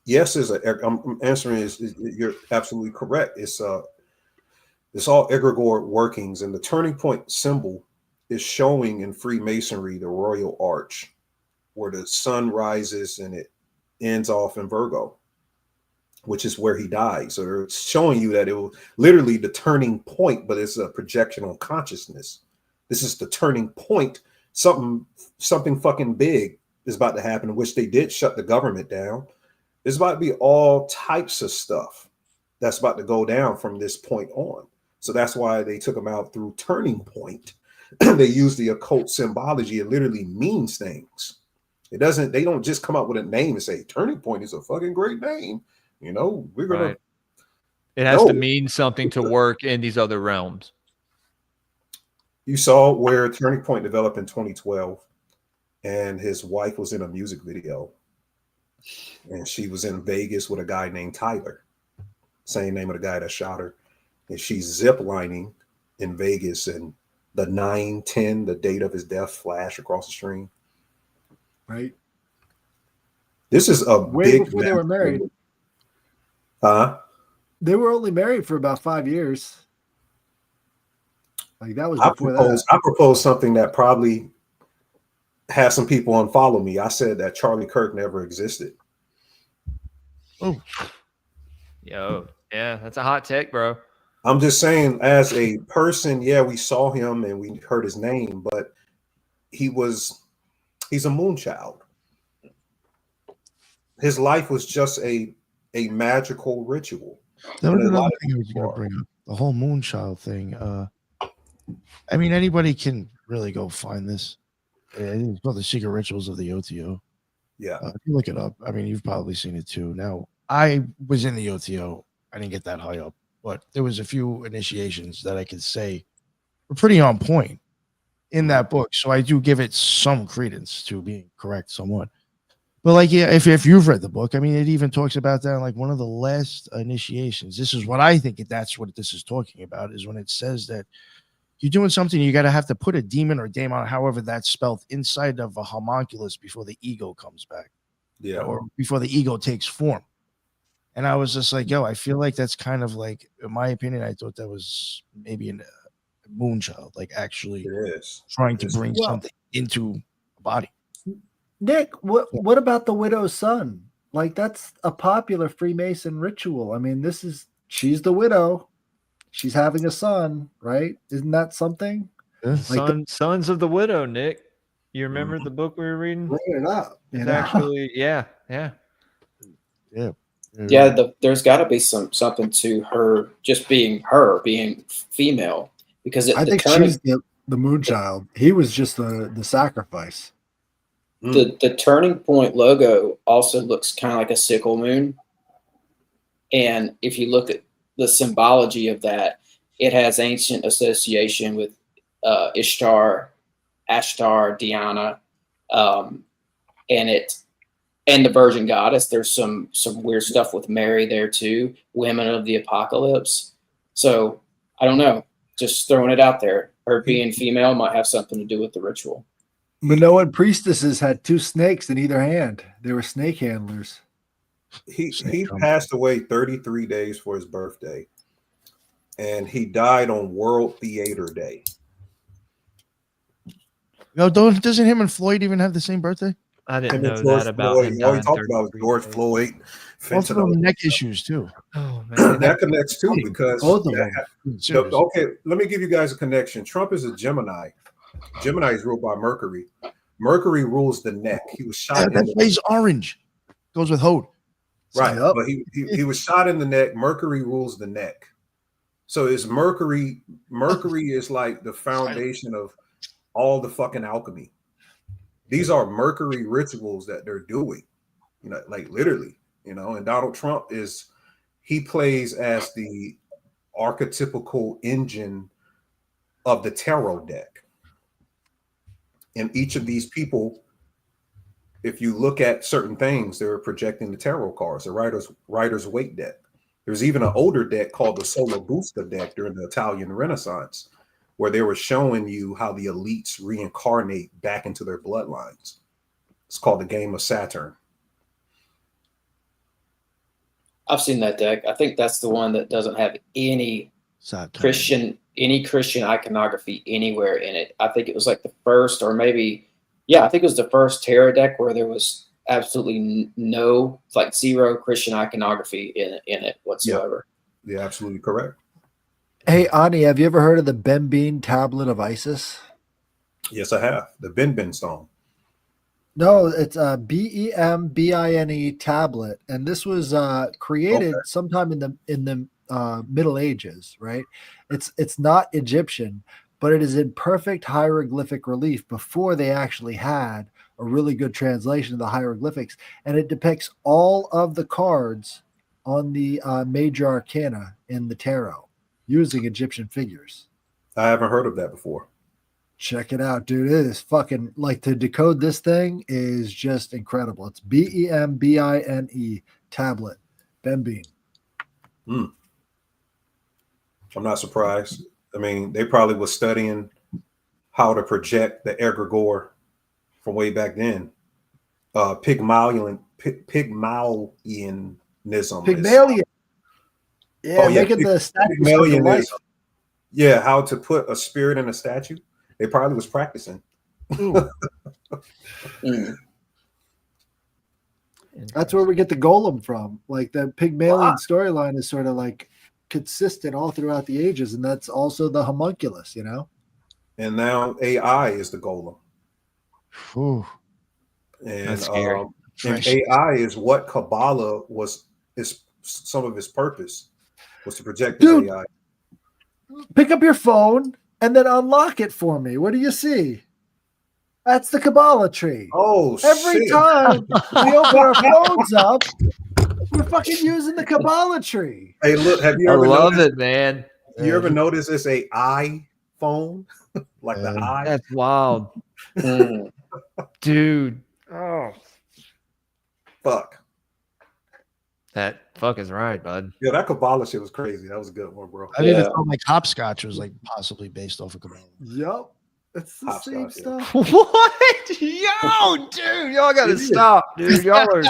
yes, I'm answering you're absolutely correct. It's all egregore workings, and the Turning Point symbol is showing in Freemasonry the Royal Arch, where the sun rises and it ends off in Virgo, which is where he died. So it's showing you that it was literally the turning point, but it's a projection on consciousness. This is the turning point. Something fucking big is about to happen, in which they did shut the government down. There's about to be all types of stuff that's about to go down from this point on. So that's why they took them out through turning point. They use the occult symbology. It literally means things. They don't just come up with a name and say turning point is a fucking great name. You know, we're gonna. Right. It has to mean something to work in these other realms. You saw where Turning Point developed in 2012, and his wife was in a music video, and she was in Vegas with a guy named Tyler, same name of the guy that shot her, and she's zip lining in Vegas, and the 9/10, the date of his death, flash across the screen. Right. This is a way big before they were married. Huh? They were only married for about 5 years. Like that was I before that. proposed something that probably has some people unfollow me. I said that Charlie Kirk never existed. Oh, Yo, yeah, that's a hot take, bro. I'm just saying, as a person, yeah, we saw him and we heard his name, but he's a moonchild. His life was just a magical ritual. that was And a another lot of thing I was people going to are. bring up. The whole Moonchild thing. I mean, anybody can really go find this. It's called The Secret Rituals of the OTO. Yeah. If you look it up, I mean, you've probably seen it too. Now, I was in the OTO. I didn't get that high up, but there was a few initiations that I could say were pretty on point in that book. So I do give it some credence to being correct somewhat. But like, yeah, if you've read the book, I mean, it even talks about that in like one of the last initiations. This is what I think that's what this is talking about, is when it says that you're doing something, you got to have to put a demon or daemon, however that's spelled, inside of a homunculus before the ego comes back. Yeah. Or before the ego takes form. And I was just like, yo, I feel like that's kind of like, in my opinion, I thought that was maybe a moonchild, like actually It is trying to bring something into a body. Nick, what about the widow's son? Like that's a popular Freemason ritual. I mean, she's the widow. She's having a son, right? Isn't that something? Yeah. Like Sons of the Widow, Nick. You remember the book we were reading? bring it up. It's actually, yeah. There's got to be something to her just being female, because I think she's the moonchild. He was just the sacrifice. The Turning Point logo also looks kind of like a sickle moon, and if you look at the symbology of that, it has ancient association with Ishtar, Ashtar, Diana, and the Virgin Goddess. There's some weird stuff with Mary there too, women of the apocalypse. So I don't know, just throwing it out there. Her being female might have something to do with the ritual. Minoan priestesses had 2 snakes in either hand. They were snake handlers. He passed away 33 days for his birthday, and he died on World Theater Day. No, doesn't him and Floyd even have the same birthday? I didn't know that about him. All he talked about was George Floyd. Also, neck issues too. Oh man, that connects too, because both of them. Okay, let me give you guys a connection. Trump is a Gemini. Gemini is ruled by Mercury. Mercury rules the neck. He was shot. That plays orange. Goes with Hode. Right, but he was shot in the neck. Mercury rules the neck. So is Mercury is like the foundation of all the fucking alchemy. These are Mercury rituals that they're doing, you know, like literally, you know, and Donald Trump he plays as the archetypical engine of the tarot deck. And each of these people, if you look at certain things, they're projecting the tarot cards, the Rider's Waite deck. There's even an older deck called the Sola Busta deck during the Italian Renaissance, where they were showing you how the elites reincarnate back into their bloodlines. It's called the Game of Saturn. I've seen that deck. I think that's the one that doesn't have any Saturn. Christian iconography anywhere in it. I think it was like the first, or maybe, I think it was the first tarot deck where there was absolutely no, like zero Christian iconography in it whatsoever. Yeah, absolutely correct. Hey, Ani, have you ever heard of the Bembine Tablet of Isis? Yes, I have. The Ben stone. No, it's a BEMBINE tablet, and this was created sometime in the Middle Ages, right? It's not Egyptian, but it is in perfect hieroglyphic relief before they actually had a really good translation of the hieroglyphics, and it depicts all of the cards on the major arcana in the tarot using Egyptian figures. I haven't heard of that before. Check it out, dude. It is fucking like to decode this thing is just incredible. It's BEMBINE tablet. Ben Bean. I'm not surprised. I mean, they probably was studying how to project the egregore from way back then. Pygmalionism. Pygmalion. Yeah, Oh, yeah. making the statues come to Pygmalionism. life. Yeah, how to put a spirit in a statue. They probably was practicing. That's where we get the golem from. Like the Pygmalion storyline is sort of like consistent all throughout the ages, and that's also the homunculus, you know. And now AI is the golem. Ooh, And, That's scary. and AI is what Kabbalah is some of its purpose was to project the Dude. AI. Pick up your phone and then unlock it for me. What do you see? That's the Kabbalah tree. Oh, Every shit. time we open our phones up, we're fucking using the Kabbalah tree. Hey, look, have you I ever love noticed, it, man. You ever notice it's a iPhone? Like the eye? That's wild, dude. Oh, Fuck. that fuck is right, bud. Yeah, that Kabbalah shit was crazy. That was a good one, bro. I even thought like hopscotch was like possibly based off of Kabbalah. Yep. It's the same Hopscotch, yeah. stuff. What? Yo, dude, y'all gotta stop, dude. Y'all are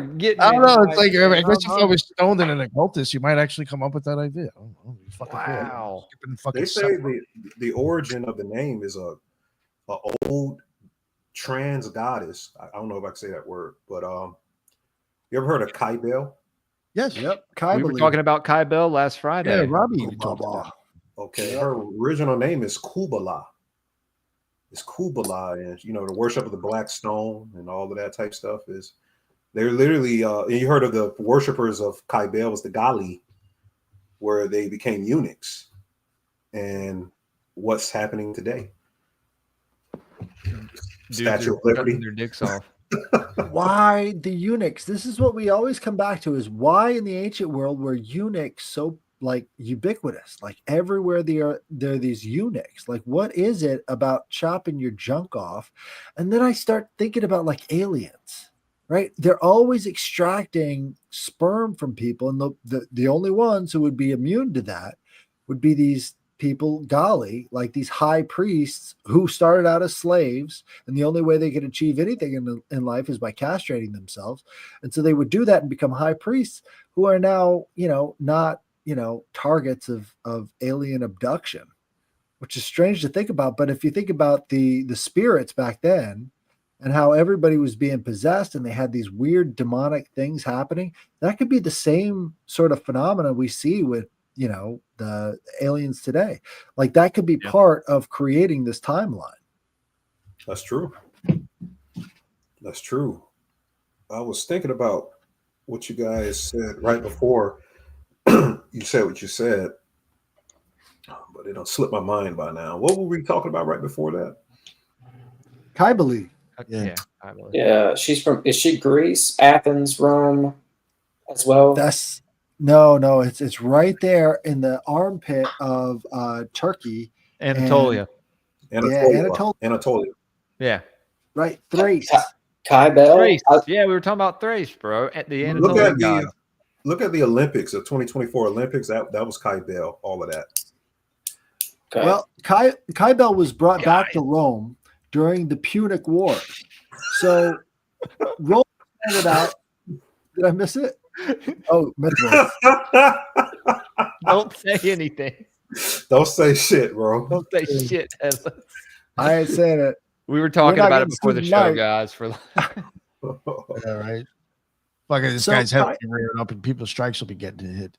getting. I don't know. It's like, like I guess if I was stoned and an occultist, you might actually come up with that idea. I don't know. You fucking wow. They say the origin of the name is a old trans goddess. I don't know if I can say that word, but you ever heard of Cybele? Yes. Yep. We were talking about Cybele last Friday. Yeah, Robbie talked about. Okay, her original name is Kubala. It's Kubala, and you know the worship of the black stone and all of that type stuff is. They're literally. And you heard of the worshippers of Cybele was the Gali, where they became eunuchs, and what's happening today? Statue of Liberty. Their dicks off. Why the eunuchs? This is what we always come back to: is why in the ancient world were eunuchs so like ubiquitous? Like everywhere there are these eunuchs. Like what is it about chopping your junk off? And then I start thinking about like aliens, right? They're always extracting sperm from people, and the only ones who would be immune to that would be these people, Gali, like these high priests who started out as slaves, and the only way they could achieve anything in life is by castrating themselves. And so they would do that and become high priests who are now, not, targets of alien abduction, which is strange to think about. But if you think about the spirits back then and how everybody was being possessed and they had these weird demonic things happening, that could be the same sort of phenomena we see with the aliens today. Like that could be part of creating this timeline. That's true. That's true. I was thinking about what you guys said right before you said what you said, but it don't slip my mind by now. What were we talking about right before that? Cybele. Yeah. Yeah, is she Greece, Athens, Rome as well? No, it's right there in the armpit of Turkey. Anatolia. Anatolia. Yeah. Right. Thrace. Cybele. Thrace. Yeah, we were talking about Thrace, bro. At the Anatolian Look at the Olympics of 2024 Olympics. That was Cybele, all of that. Okay. Well, Cybele was brought back to Rome during the Punic War. So Rome ended out. Did I miss it? Oh, Mythos. Don't say anything. Don't say shit, bro. Don't say shit. I ain't saying it. We were talking about it before the show, guys. Yeah, right. Fucking this guy's head rearing up, and people's strikes will be getting hit.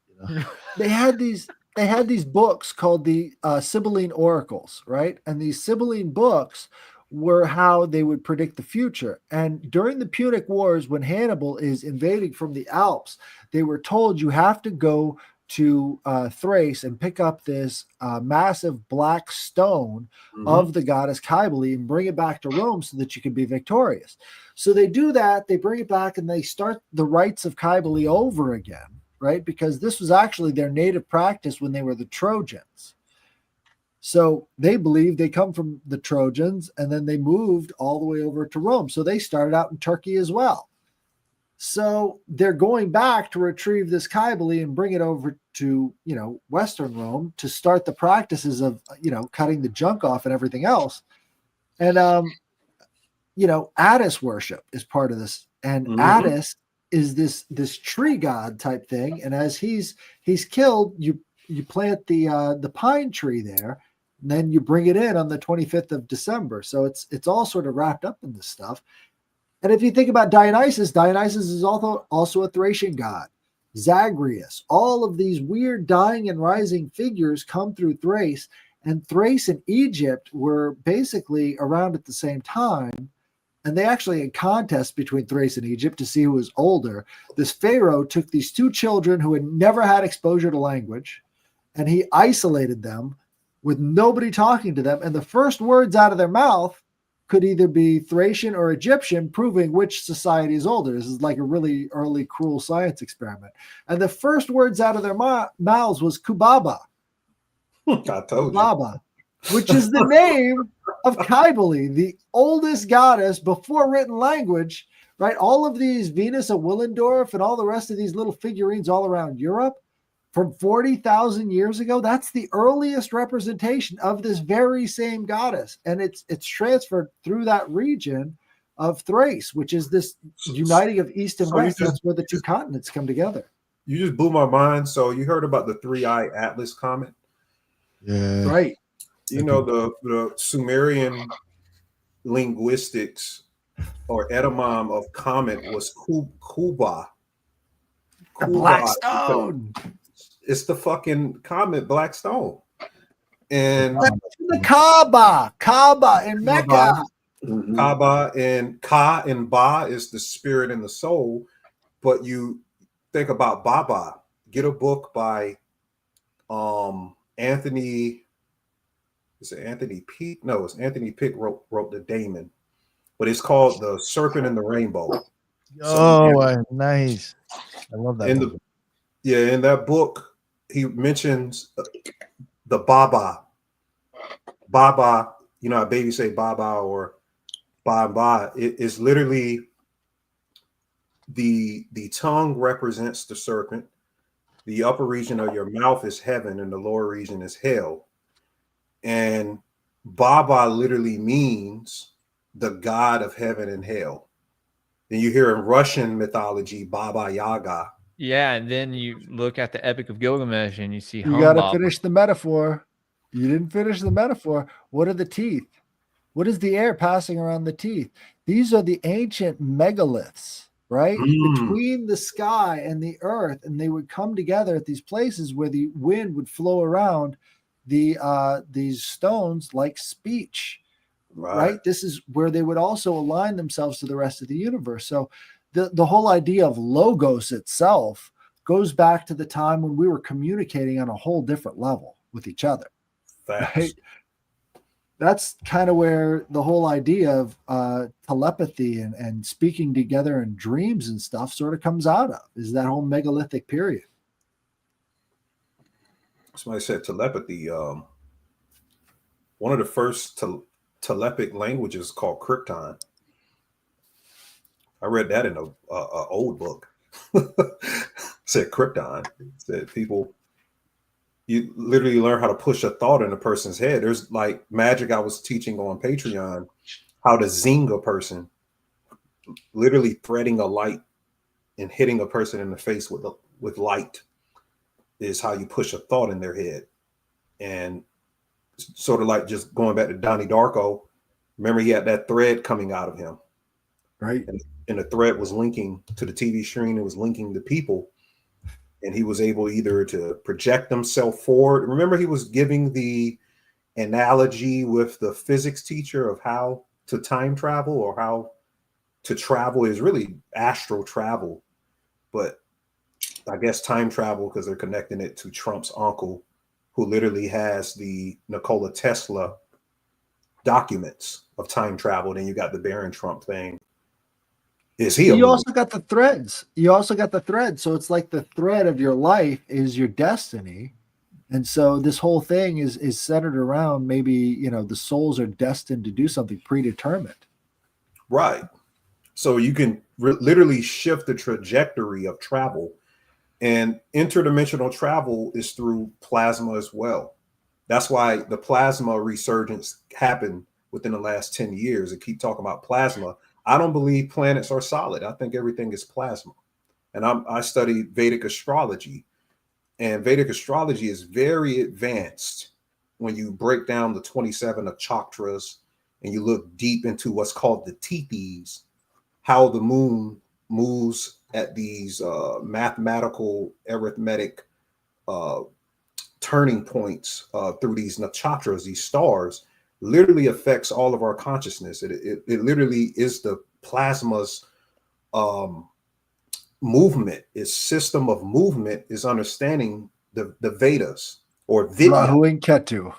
They had these they had these books called the Cybele oracles, right? And these Cybele books were how they would predict the future. And during the Punic Wars, when Hannibal is invading from the Alps, they were told, you have to go to Thrace and pick up this massive black stone of the goddess Cybele and bring it back to Rome so that you can be victorious. So they do that, they bring it back, and they start the rites of Cybele over again, right? Because this was actually their native practice when they were the Trojans. So they believe they come from the Trojans, and then they moved all the way over to Rome. So they started out in Turkey as well. So they're going back to retrieve this Cybele and bring it over to, Western Rome to start the practices of, cutting the junk off and everything else. And, Attis worship is part of this. And Attis is this tree god type thing. And as he's killed, you plant the pine tree there, and then you bring it in on the 25th of December. So it's all sort of wrapped up in this stuff. And if you think about Dionysus is also a Thracian god. Zagreus, all of these weird dying and rising figures come through Thrace, and Thrace and Egypt were basically around at the same time. And they actually had contests between Thrace and Egypt to see who was older. This pharaoh took these two children who had never had exposure to language, and he isolated them with nobody talking to them. And the first words out of their mouth could either be Thracian or Egyptian, proving which society is older. This is like a really early cruel science experiment. And the first words out of their mouths was Kubaba. I told Kubaba, which is the name of Cybele, the oldest goddess before written language, right? All of these Venus of Willendorf and all the rest of these little figurines all around Europe from 40,000 years ago, that's the earliest representation of this very same goddess. And it's transferred through that region of Thrace, which is this uniting of East and West. That's where the two continents come together. You just blew my mind. So you heard about the 3-eye Atlas comet? Yeah. Right. You know, the Sumerian linguistics or etymon of comet was Kuba. The black stone. It's the fucking comet black stone. And the Kaaba in Mecca. Kaaba and Ka and Ba is the spirit and the soul. But you think about Baba. Get a book by Anthony. Is it Anthony Peake? No, it's Anthony Peake wrote the Daemon. But it's called The Serpent and the Rainbow. Nice. I love that. In that book, he mentions the Baba. Baba, how babies say Baba or Ba. It is literally the tongue represents the serpent. The upper region of your mouth is heaven and the lower region is hell. And Baba literally means the god of heaven and hell. Then you hear in Russian mythology, Baba Yaga. Yeah, and then you look at the Epic of Gilgamesh and you see you got to finish the metaphor. You didn't finish the metaphor. What are the teeth? What is the air passing around the teeth? These are the ancient megaliths, right? Between the sky and the earth, and they would come together at these places where the wind would flow around these stones like speech, right? This is where they would also align themselves to the rest of the universe. So the whole idea of logos itself goes back to the time when we were communicating on a whole different level with each other. Right? That's kind of where the whole idea of telepathy and speaking together in dreams and stuff sort of comes out of, is that whole megalithic period. Somebody said telepathy. One of the first telepathic languages is called Krypton. I read that in a old book. Said Krypton. Said people, you literally learn how to push a thought in a person's head. There's like magic I was teaching on Patreon, how to zing a person, literally threading a light and hitting a person in the face with light is how you push a thought in their head. And sort of like just going back to Donnie Darko, remember he had that thread coming out of him. Right. And the thread was linking to the TV screen. It was linking the people. and he was able either to project himself forward. Remember, he was giving the analogy with the physics teacher of how to time travel or how to travel is really astral travel, but I guess time travel because they're connecting it to Trump's uncle, who literally has the Nikola Tesla documents of time travel. Then you got the Baron Trump thing. Is he? You also got the threads. You also got the thread. So it's like the thread of your life is your destiny. And so this whole thing is centered around maybe, you know, the souls are destined to do something predetermined. Right. So you can literally shift the trajectory of travel, and interdimensional travel is through plasma as well. That's why the plasma resurgence happened within the last 10 years. And keep talking about plasma. I don't believe planets are solid. I think everything is plasma. And I study Vedic astrology, and Vedic astrology is very advanced when you break down the 27 nakshatras and you look deep into what's called the tithis, how the moon moves at these mathematical arithmetic turning points through these nakshatras, these stars, literally affects all of our consciousness. It literally is the plasma's movement. Its system of movement is understanding the Vedas or Vidya. Rahu and Ketu.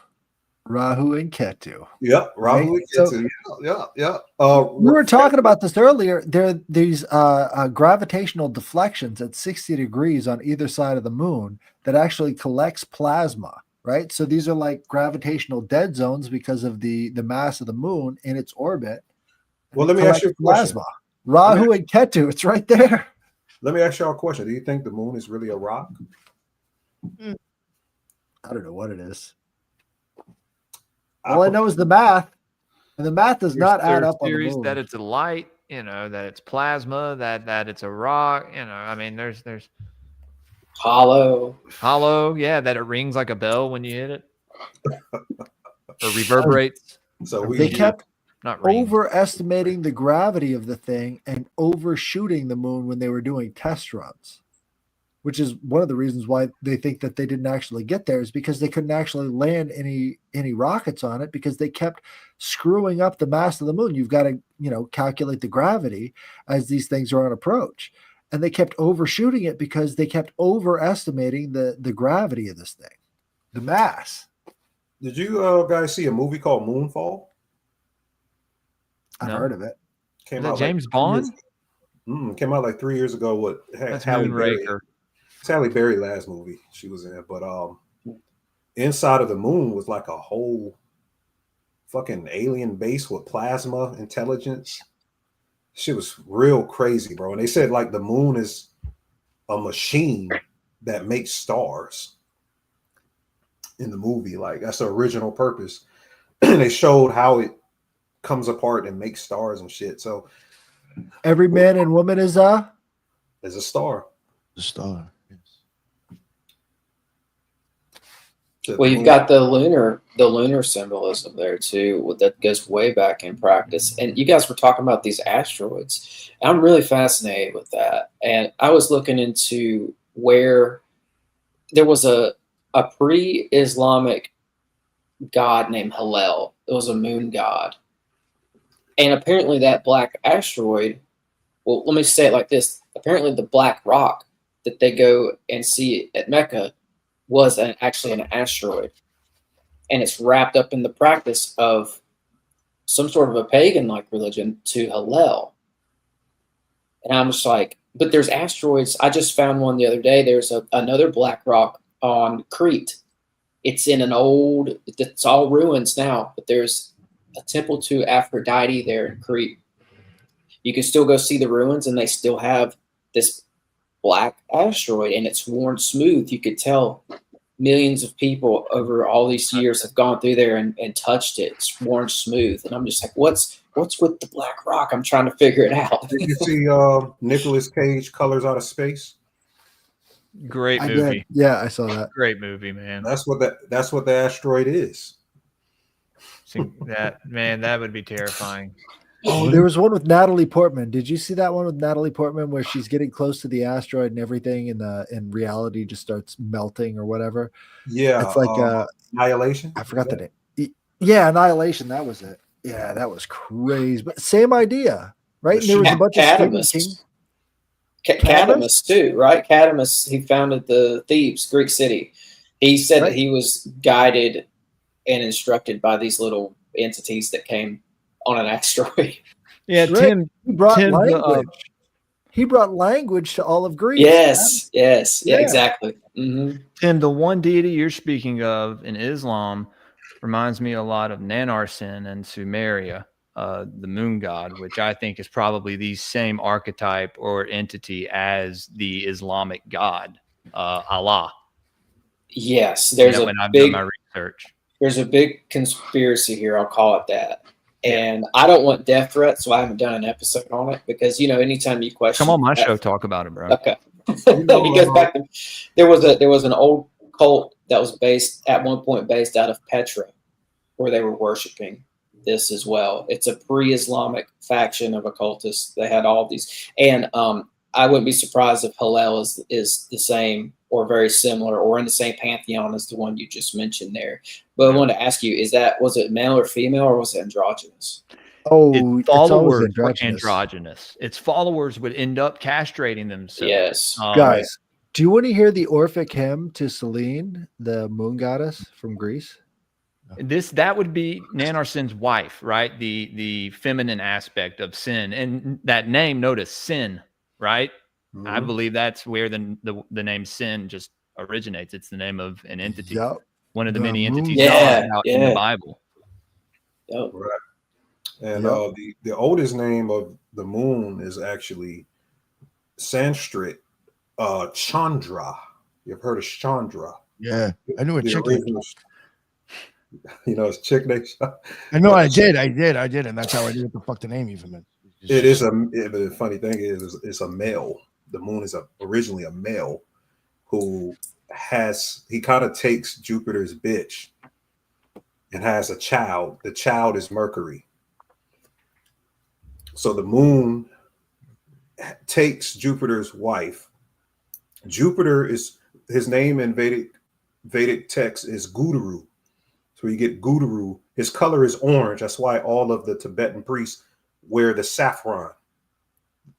Rahu and Ketu. Yep, Rahu and Ketu. Yeah. We were talking about this earlier. There are these gravitational deflections at 60 degrees on either side of the moon that actually collects plasma, right? So these are like gravitational dead zones because of the mass of the moon in its orbit. Well, let me ask you a question. Plasma. Rahu and Ketu, it's right there. Let me ask y'all a question. Do you think the moon is really a rock? I don't know what it is. All I know is the math, and the math does not add up on the moon. That it's a light, you know, that it's plasma, that it's a rock, you know. I mean, there's hollow, yeah, that it rings like a bell when you hit it, or reverberates. So they kept not overestimating the gravity of the thing and overshooting the moon when they were doing test runs, which is one of the reasons why they think that they didn't actually get there, is because they couldn't actually land any rockets on it because they kept screwing up the mass of the moon. You've got to, you know, calculate the gravity as these things are on approach. And they kept overshooting it because they kept overestimating the gravity of this thing, the mass. Did you guys see a movie called Moonfall? I've heard of it. Is that James Bond? Came out like 3 years ago. What? That's Moonraker. It's Halle Berry last movie she was in, but inside of the moon was like a whole fucking alien base with plasma intelligence. Shit was real crazy, bro. And they said like the moon is a machine that makes stars in the movie. Like that's the original purpose. And they showed how it comes apart and makes stars and shit. So every man and woman is a star. A star. Well, you've got the lunar symbolism there too. That goes way back in practice. And you guys were talking about these asteroids. I'm really fascinated with that. And I was looking into where there was a pre-Islamic god named Hallel. It was a moon god. And apparently that black asteroid, well, let me say it like this. Apparently the black rock that they go and see at Mecca was actually an asteroid. And it's wrapped up in the practice of some sort of a pagan-like religion to Hallel. And I'm just like, but there's asteroids. I just found one the other day. There's another black rock on Crete. It's in it's all ruins now, but there's a temple to Aphrodite there in Crete. You can still go see the ruins, and they still have this black asteroid, and it's worn smooth. You could tell millions of people over all these years have gone through there and touched it. It's worn smooth. And I'm just like, what's with the black rock? I'm trying to figure it out. Did you see Nicolas Cage, Colors Out of Space? Great movie. Yeah, I saw that. Great movie, man. That's what the asteroid is. That would be terrifying. Oh, there was one with Natalie Portman. Did you see that one with Natalie Portman where she's getting close to the asteroid and everything and reality just starts melting or whatever? Yeah, It's like Annihilation. I forgot the name. Yeah, Annihilation. That was it. Yeah, that was crazy. But same idea, right? And there was a bunch of Stephen King. Cadmus too, right? Cadmus, he founded the Thebes, Greek city. He said that he was guided and instructed by these little entities that came on an asteroid. Yeah, Tim brought language. He brought language to all of Greece. Yes, yeah, exactly. Mm-hmm. Tim, the one deity you're speaking of in Islam reminds me a lot of Nanarsin and Sumeria, the moon god, which I think is probably the same archetype or entity as the Islamic god, Allah. Yes, there's when I've done my research. There's a big conspiracy here. I'll call it that. And I don't want death threats, so I haven't done an episode on it because, anytime you question. Come on my show, talk about it, bro. Okay. It goes back to, there was an old cult that was based out of Petra where they were worshiping this as well. It's a pre-Islamic faction of occultists. They had all these. And I wouldn't be surprised if Hillel is the same or very similar or in the same pantheon as the one you just mentioned there. But I wanted to ask you, was it male or female or was it androgynous? Oh, its followers were androgynous. Its followers would end up castrating themselves. Yes. Guys, do you want to hear the Orphic hymn to Selene, the moon goddess from Greece? That would be Nanarsin's wife, right? The feminine aspect of Sin. And that name, notice Sin, right? Mm-hmm. I believe that's where the name Sin just originates. It's the name of an entity. Yep. One of the many entities out in the Bible. Yep. Right. And the oldest name of the moon is actually Sanskrit Chandra. You've heard of Chandra? Yeah, I knew a chick. It's chick named. I know, I did, and that's how I knew what the fuck the name even meant. The funny thing is, it's a male. The moon is originally a male who he kind of takes Jupiter's bitch and has a child. The child is Mercury. So the moon takes Jupiter's wife. Jupiter is his name in Vedic text is Guru. So you get Guru. His color is orange. That's why all of the Tibetan priests wear the saffron.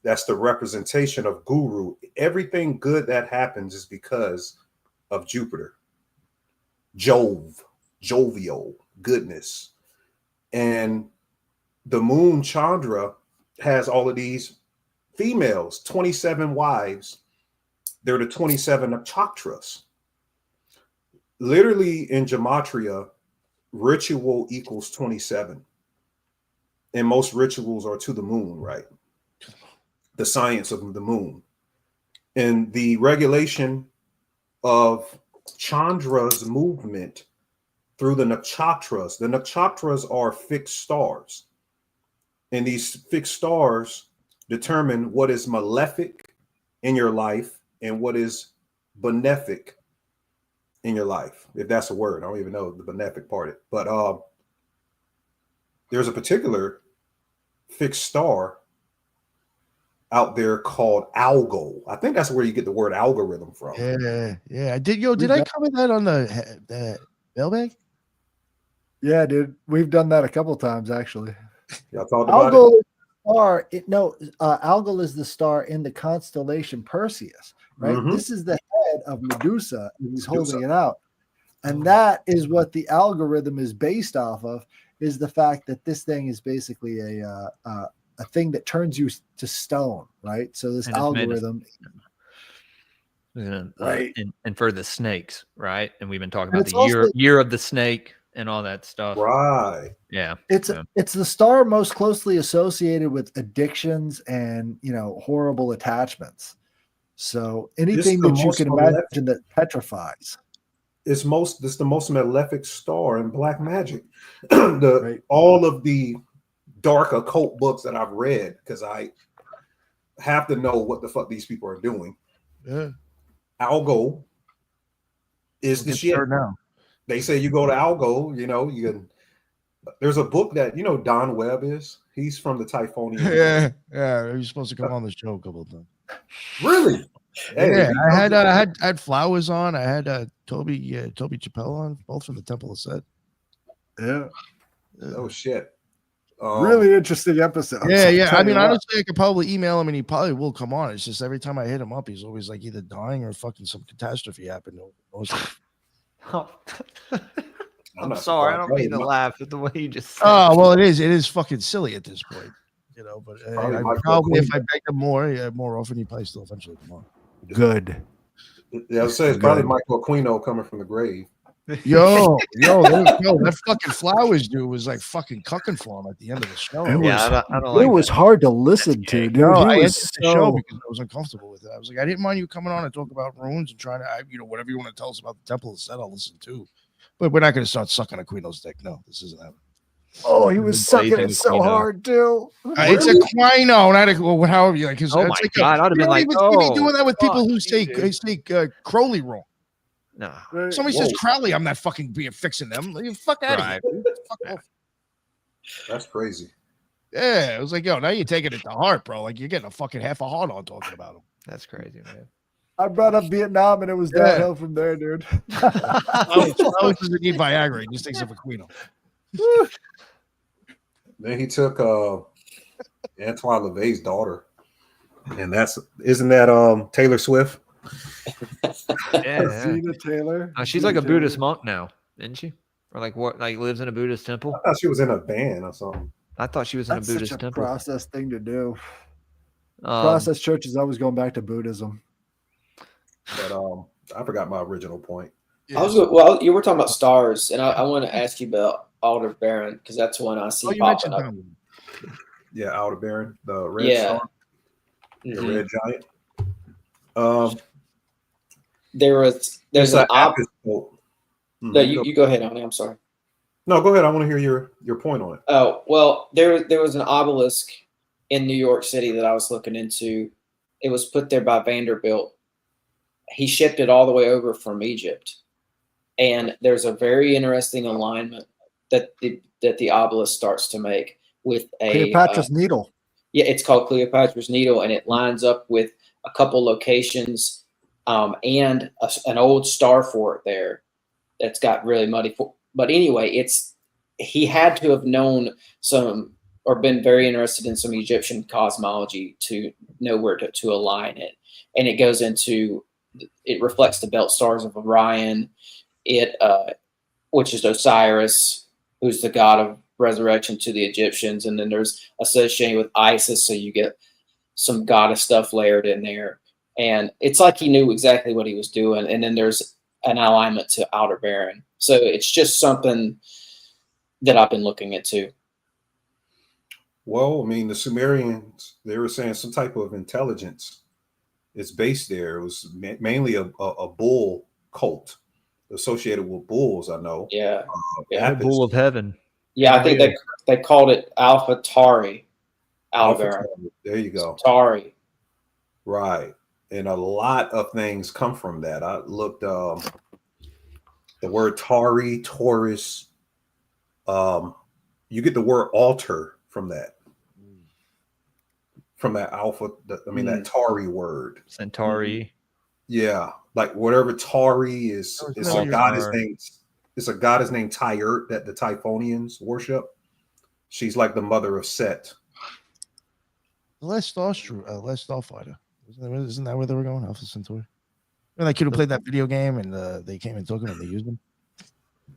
That's the representation of Guru. Everything good that happens is because of Jupiter. Jovial, goodness. And the moon Chandra has all of these females, 27 wives. They're the 27 nakshatras. Literally in gematria, ritual equals 27. And most rituals are to the moon, right? The science of the moon. And the regulation of Chandra's movement through the nakshatras. The nakshatras are fixed stars. And these fixed stars determine what is malefic in your life and what is benefic in your life. If that's a word, I don't even know the benefic part. But there's a particular fixed star out there called Algo. I think that's where you get the word algorithm from. Yeah. Did I cover that on the mailbag? Yeah, dude. We've done that a couple times actually. Y'all talked about it. Algol is the star in the constellation Perseus, right? Mm-hmm. This is the head of Medusa, and he's holding it out. And that is what the algorithm is based off of, is the fact that this thing is basically a thing that turns you to stone, right? So this algorithm, right? And for the snakes, right? And we've been talking about the year of the snake and all that stuff, right? Yeah, it's the star most closely associated with addictions and horrible attachments. So anything that you can imagine that petrifies. It's the most malefic star in black magic. All of the dark occult books that I've read, because I have to know what the fuck these people are doing. Yeah. Algo is the shit. Now. They say you go to Algo, you can There's a book that Don Webb is. He's from the Typhonian. Yeah. He's supposed to come on the show a couple of times. Really? Yeah, I had Flowers on. I had Toby Chappelle on, both from the Temple of Set. Yeah. Oh shit. Really interesting episode. Yeah. I mean, honestly, I could probably email him and he probably will come on. It's just every time I hit him up, he's always like either dying or fucking some catastrophe happened. I'm sorry, I don't mean to laugh at the way you just said. Oh, well, it is fucking silly at this point, but I probably if I begged him more often, he'd probably still eventually come on. Good. Yeah, I would say it's probably Michael Aquino coming from the grave. Yo, that fucking Flowers dude was like fucking cucking for him at the end of the show. It was hard to listen to, dude. No, I ended the show because I was uncomfortable with it. I was like, I didn't mind you coming on and talk about runes and trying to, whatever you want to tell us about the Temple of Set, I'll listen to. But we're not going to start sucking Aquino's dick. No, this isn't happening. Oh, he was sucking it so hard, too. It's Aquino, not however you like. Oh my God, I'd have been like, be doing that with people who say Crowley wrong. No, somebody says Crowley, I'm not fucking fixing them. Fuck out of here. Fuck off. That's crazy. Yeah, it was like, now you're taking it to heart, bro. Like you're getting a fucking half a heart on talking about him. That's crazy, man. I brought up Vietnam and it was downhill from there, dude. Flowers doesn't need Viagra. He just thinks of Aquino. Then he took Antoine LaVey's daughter, and isn't that Taylor Swift? Yeah. Zena Taylor. She's like a Buddhist monk now, isn't she? Or like what? Like lives in a Buddhist temple? I thought she was in a band or something. I thought she was in a Buddhist such a temple. Process thing to do. Process church is always going back to Buddhism. But I forgot my original point. You were talking about stars, and I want to ask you about Aldebaran because that's one I see popping up. Yeah, Aldebaran, the red star, the red giant. There's an No, you go ahead, Ani. I'm sorry. No, go ahead. I want to hear your point on it. Oh, well, there was an obelisk in New York City that I was looking into. It was put there by Vanderbilt. He shipped it all the way over from Egypt. And there's a very interesting alignment that the obelisk starts to make with Cleopatra's Needle. Yeah, it's called Cleopatra's Needle, and it lines up with a couple locations and an old star fort there that's got really muddy. But anyway, he had to have known some or been very interested in some Egyptian cosmology to know where to align it. And it goes into, it reflects the belt stars of Orion, which is Osiris, who's the god of resurrection to the Egyptians. And then there's associated with Isis, so you get some goddess stuff layered in there. And it's like he knew exactly what he was doing. And then there's an alignment to Aldebaran. So it's just something that I've been looking into. Well, I mean, the Sumerians, they were saying some type of intelligence is based there. It was mainly a bull cult associated with bulls, I know. Yeah. The bull of heaven. Yeah, I think they called it Alpha Tari. Aldebaran. There you go. Tari. Right. And a lot of things come from that. I looked the word Tari, Taurus. You get the word altar from that. From that alpha, that Tari word. Centauri. Yeah. Like whatever Tari is, it's a goddess named. It's a goddess named Tyrt that the Typhonians worship. She's like the mother of Set. The last Starfighter. Isn't that where they were going? Alpha Centauri. And that kid who played that video game and they came and took him and they used him.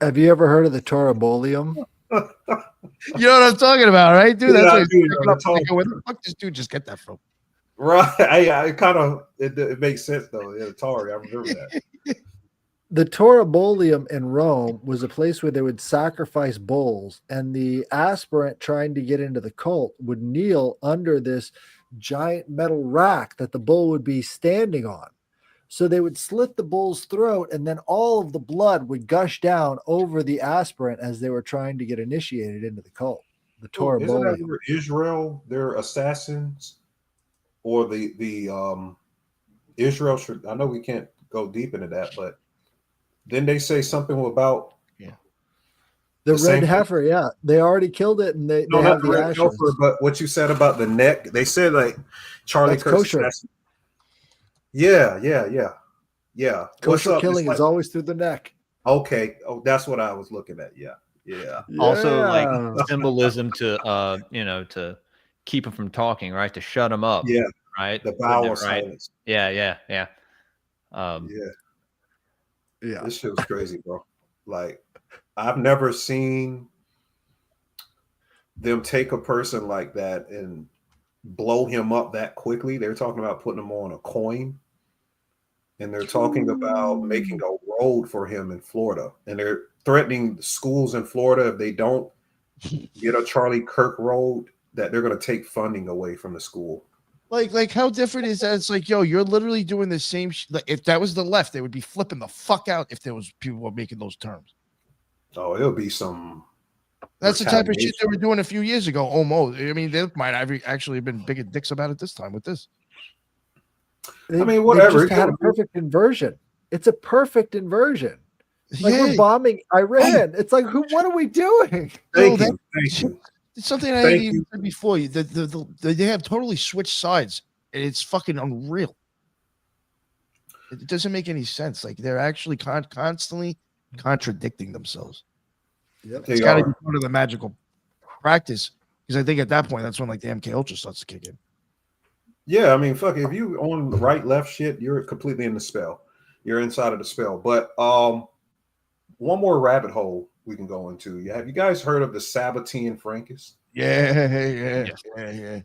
Have you ever heard of the Torabolium? You know what I'm talking about, right, dude? That's where the fuck this dude just get that from? Right. It makes sense though. Yeah, Tari, I remember that. The Torabolium in Rome was a place where they would sacrifice bulls, and the aspirant trying to get into the cult would kneel under this giant metal rack that the bull would be standing on. So they would slit the bull's throat, and then all of the blood would gush down over the aspirant as they were trying to get initiated into the cult. The Torabolium. Isn't that Israel, they're assassins, or the Israel? I know we can't go deep into that, but didn't they say something about The The red same- heifer, yeah. They already killed it and they No, have not the the red ashes. heifer, but what you said about the neck. They said like Charlie That's Kirk's kosher. assassin- Yeah. What's Kosher up? killing It's is like- always through the neck. okay. Oh, that's what I was looking at. Yeah. Also, like Yeah. symbolism to to keep them from talking, right? To shut them up. Yeah. Right. The Wouldn't vow it, of right? silence. Yeah. Yeah. Yeah. This shit was crazy, bro. Like, I've never seen them take a person like that and blow him up that quickly. They're talking about putting him on a coin, and they're talking about making a road for him in Florida, and they're threatening schools in Florida if they don't get a Charlie Kirk road, that they're going to take funding away from the school. Like how different is that? It's like, yo, you're literally doing the same. Like, if that was the left, they would be flipping the fuck out if there was people were making those terms. Oh, it'll be some. That's the type of shit they retaliation. were doing a few years ago. Almost. I mean, they might have actually been bigger dicks about it this time with this. They whatever. just had a perfect inversion. It's a perfect inversion. Like Yeah. we're bombing Iran. It's like, what are we doing? Thank No, you. Thank you. It's something I Thank didn't even said before. They have totally switched sides, and it's fucking unreal. It doesn't make any sense. Like they're actually constantly contradicting themselves. Yep. It's got to be part of the magical practice, because I think at that point that's when like the MK Ultra starts to kick in. Yeah, I mean, fuck, if you on the right left shit, you're completely in the spell. You're inside of the spell. But one more rabbit hole we can go into. Have you guys heard of the Sabbatean Frankus? Yeah.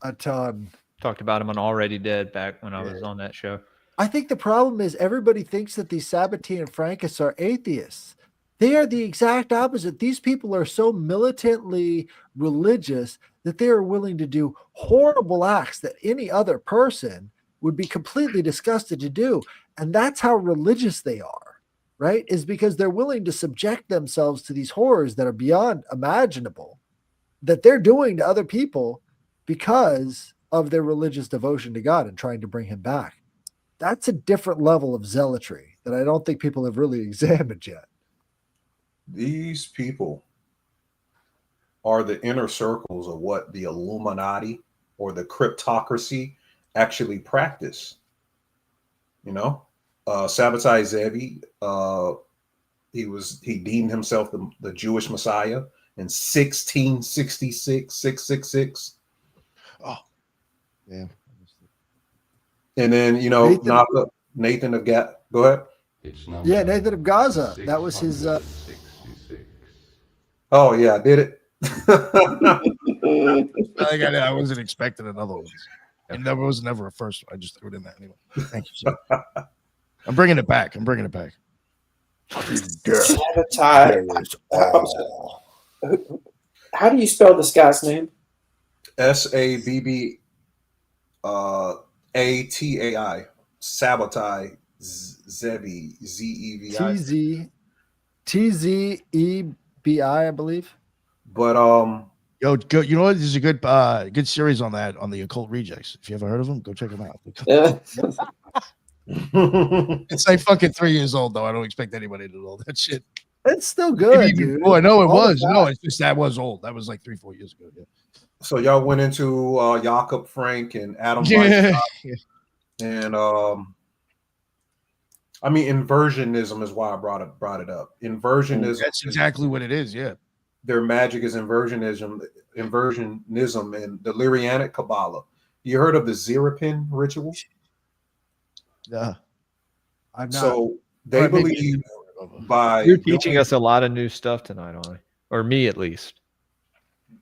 A ton. Talked about him on Already Dead back when I was on that show. I think the problem is everybody thinks that these Sabbatean Frankists are atheists. They are the exact opposite. These people are so militantly religious that they are willing to do horrible acts that any other person would be completely disgusted to do. And that's how religious they are, right? Is because they're willing to subject themselves to these horrors that are beyond imaginable that they're doing to other people because of their religious devotion to God and trying to bring him back. That's a different level of zealotry that I don't think people have really examined yet. These people are the inner circles of what the Illuminati or the cryptocracy actually practice. You know, Sabbatai Zevi, he deemed himself the Jewish Messiah in 666. Oh, yeah. And then, Nathan of Go ahead. Yeah, Nathan of Gaza. That was his. Oh yeah, I did it. I wasn't expecting another one. And there was never a first one. I just threw it in there anyway. Thank you, sir. I'm bringing it back. Sabbatai. How do you spell this guy's name? Sabbatai. Sabbatai Zevi. Zevi. TZEBI, I believe. But Yo, go, you know what? There's a good series on that on the Occult Rejects. If you ever heard of them, go check them out. It's like fucking 3 years old though. I don't expect anybody to know that shit. It's still good, dude. Oh, I know it All was. No, it's just that was old. That was like 3-4 years ago. Yeah. So y'all went into Jakob Frank and Adam Yeah. Weishaupt. And I mean, inversionism is why I brought it up. Inversionism. That's exactly what it is. Yeah. Their magic is inversionism, and the Lyrianic Kabbalah. You heard of the Zerapin ritual? Yeah. I'm not. So they believe by You're teaching us a lot of new stuff tonight, Ani, or me at least.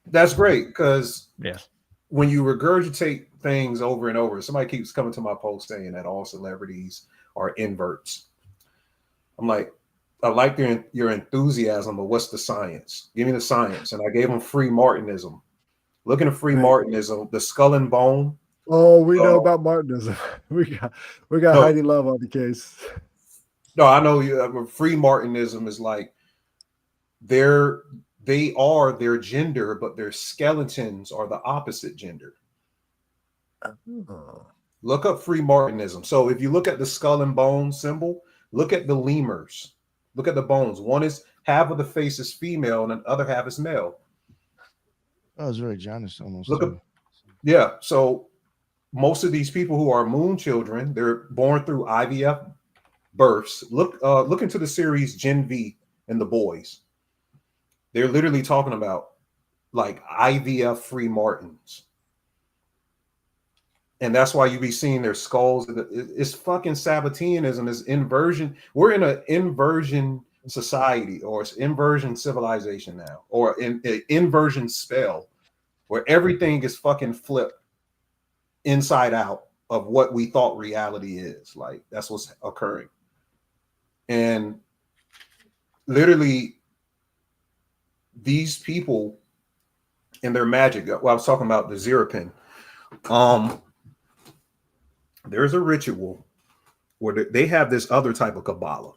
That's great, because Yes. when you regurgitate things over and over, somebody keeps coming to my post saying that all celebrities are inverts. I'm like, I like your enthusiasm, but what's the science? Give me the science. And I gave them free Martinism. Looking at free Martinism, the skull and bone. Oh, we know about Martinism. We got Heidi Love on the case. No, I know you. Free Martinism is like they are their gender, but their skeletons are the opposite gender. Oh. Look up free Martinism. So if you look at the skull and bone symbol, look at the lemurs. Look at the bones. One is half of the face is female and the other half is male. Oh, it's very Janus almost. Look at, yeah. So most of these people who are Moonchildren, they're born through IVF births. Look into the series Gen V and the Boys. They're literally talking about like IVF free Martins. And that's why you be seeing their skulls. It's fucking Sabbateanism, it's inversion. We're in an inversion society, or it's inversion civilization now, or an inversion spell where everything is fucking flipped inside out of what we thought reality is. Like, that's what's occurring. And literally, these people and their magic. Well, I was talking about the Zerapin. There's a ritual where they have this other type of Kabbalah.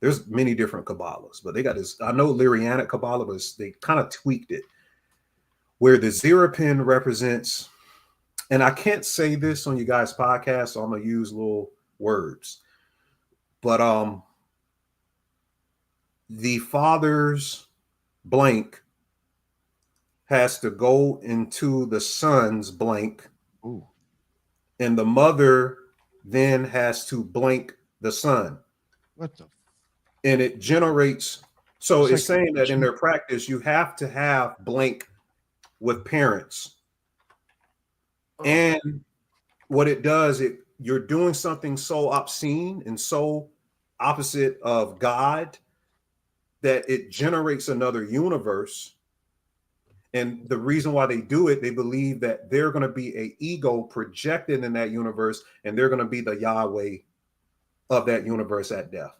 There's many different Kabbalahs, but they got this. I know Lyrianic Kabbalah, but they kind of tweaked it, where the Zerapin represents, and I can't say this on you guys' podcast, so I'm gonna use little words. But the father's blank has to go into the son's blank. Ooh. And the mother then has to blank the son. What the? And it generates. So it's like saying that in their practice, you have to have blank with parents. Oh. And what it does, you're doing something so obscene and so opposite of God that it generates another universe. And the reason why they do it, they believe that they're going to be an ego projected in that universe, and they're going to be the Yahweh of that universe at death.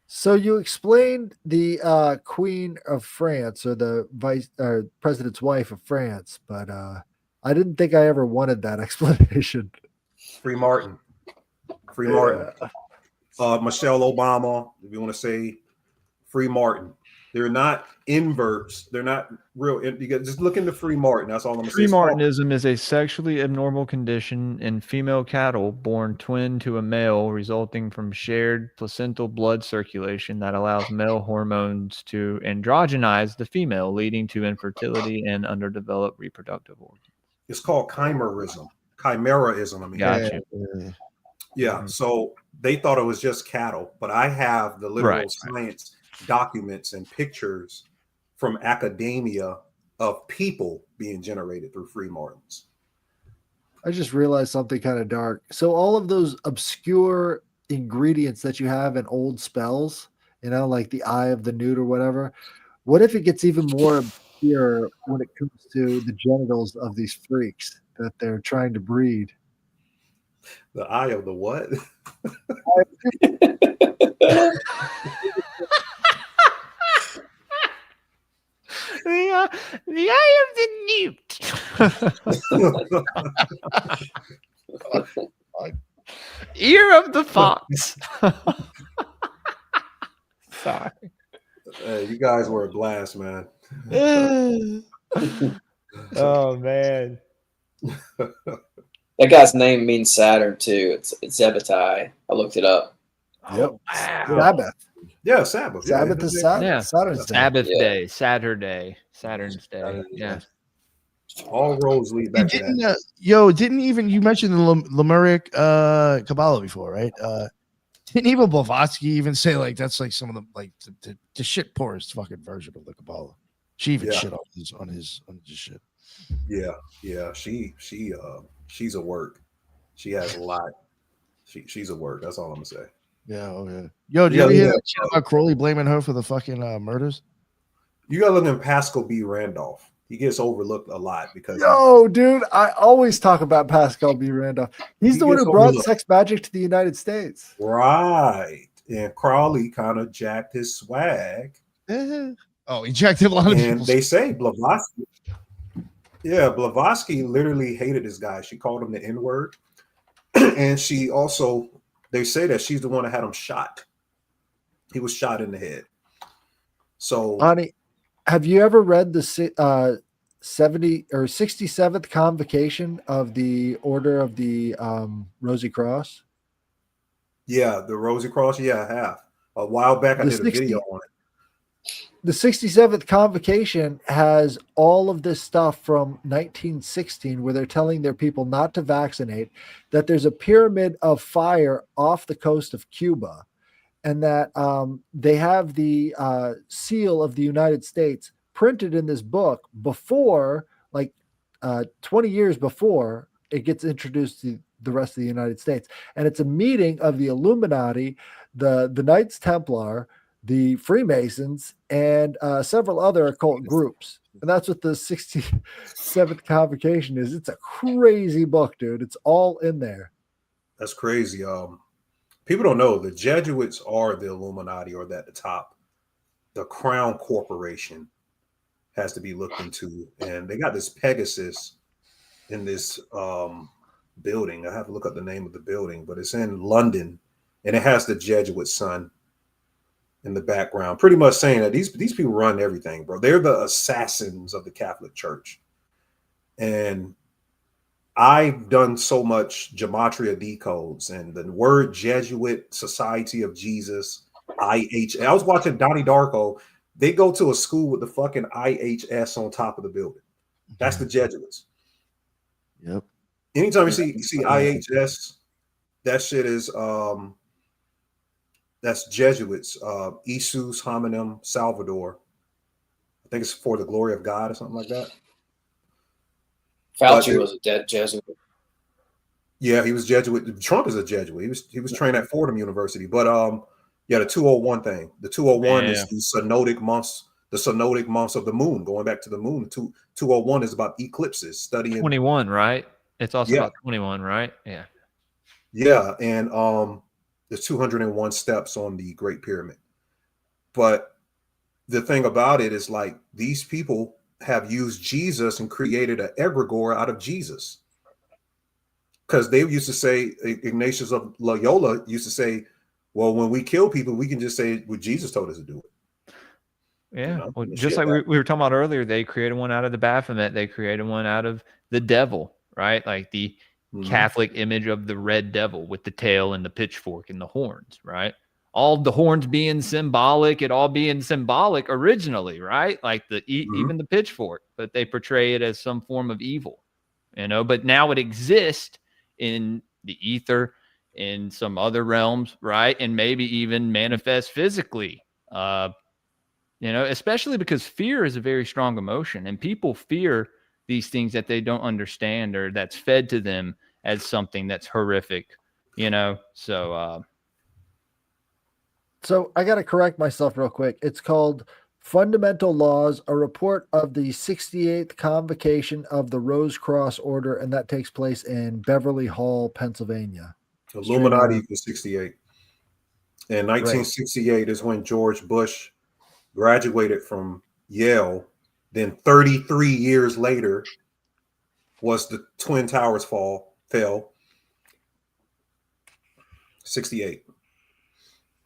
So you explained the Queen of France, or the vice or president's wife of France, but I didn't think I ever wanted that explanation. Free Martin. Free Martin. Michelle Obama, if you want to say Free Martin. They're not inverts. They're not real. You got just look into Free Martin. That's all I'm going to say. Free Martinism is a sexually abnormal condition in female cattle born twin to a male, resulting from shared placental blood circulation that allows male hormones to androgenize the female, leading to infertility and underdeveloped reproductive organs. It's called chimerism. Chimeraism. I mean, Gotcha. Yeah. So they thought it was just cattle, but I have the literal science documents and pictures from academia of people being generated through Free Martins. I just realized something kind of dark. So all of those obscure ingredients that you have in old spells, you know, like the Eye of the Newt or whatever, what if it gets even more obscure when it comes to the genitals of these freaks that they're trying to breed? The eye of the what? The eye of the newt. Ear of the fox. Sorry. You guys were a blast, man. Oh man. That guy's name means Saturn too. It's Zebedee. I looked it up. Yep. Oh, wow. Sabbath. Yeah, Sabbath. Sabbath is Saturn. Yeah. Saturn's Day. Sabbath Yeah. day, Saturday, Saturn's day. Yeah. All roads lead back to that. Didn't even you mentioned the Lemuric Kabbalah before, right? Didn't even Blavatsky even say like that's like some of the like the shit poorest fucking version of the Kabbalah? She even shit on his shit. Yeah. She's a work. She has a lot. She's a work. That's all I'm gonna say. Yeah, oh yeah. Yo, do you ever hear that shit about Crowley blaming her for the fucking murders? You gotta look at Pascal B. Randolph. He gets overlooked a lot because Dude, I always talk about Pascal B. Randolph. He's the one who brought sex magic to the United States. Right. And Crowley kind of jacked his swag. Oh, he jacked a lot of people. And they say Blavatsky. Yeah, Blavatsky literally hated this guy. She called him the N-word. And she also, they say that she's the one that had him shot. He was shot in the head. So, Ani, have you ever read the 70 or 67th convocation of the Order of the Rosy Cross? Yeah, the Rosy Cross. Yeah, I have. A while back, I did a video on it. the 67th Convocation has all of this stuff from 1916 where they're telling their people not to vaccinate, that there's a pyramid of fire off the coast of Cuba, and that they have the seal of the United States printed in this book before, like 20 years before it gets introduced to the rest of the United States. And it's a meeting of the Illuminati, the Knights Templar, the Freemasons, and several other occult groups. And that's what the 67th Convocation is. It's a crazy book, dude. It's all in there. That's crazy. People don't know the Jesuits are the Illuminati, or at the top. The Crown Corporation has to be looked into. And they got this Pegasus in this building. I have to look up the name of the building, but it's in London, and it has the Jesuit sun in the background, pretty much saying that these people run everything, bro. They're the assassins of the Catholic Church. And I've done so much gematria decodes, and the word Jesuit, Society of Jesus, IH. I was watching Donnie Darko. They go to a school with the fucking IHS on top of the building. That's the Jesuits. Yep. Anytime you see IHS, that shit is that's Jesuits. Isus Hominum Salvador. I think it's for the glory of God or something like that. Fauci was a dead Jesuit. Yeah, he was Jesuit. Trump is a Jesuit. He was trained at Fordham University. But yeah, the 201 thing. The 201 is the synodic months of the moon, going back to the moon. 201 is about eclipses, studying 21, right? It's also about 21, right? Yeah. Yeah, and there's 201 steps on the Great Pyramid. But the thing about it is, like, these people have used Jesus and created an egregore out of Jesus. Because they used to say, Ignatius of Loyola used to say, well, when we kill people, we can just say, well, Jesus told us to do it. Yeah. You know? Well, just like we were talking about earlier, they created one out of the Baphomet. They created one out of the devil, right? Like the Catholic image of the red devil with the tail and the pitchfork and the horns, right? All the horns being symbolic, it all being symbolic originally, right? Like even the pitchfork, but they portray it as some form of evil, you know, but now it exists in the ether, in some other realms, right? And maybe even manifest physically, you know, especially because fear is a very strong emotion, and people fear these things that they don't understand or that's fed to them as something that's horrific, you know? So I got to correct myself real quick. It's called Fundamental Laws, a report of the 68th Convocation of the Rose Cross Order, and that takes place in Beverly Hall, Pennsylvania. Illuminati was 68. And 1968 is when George Bush graduated from Yale. Then 33 years later was the Twin Towers fell. 68.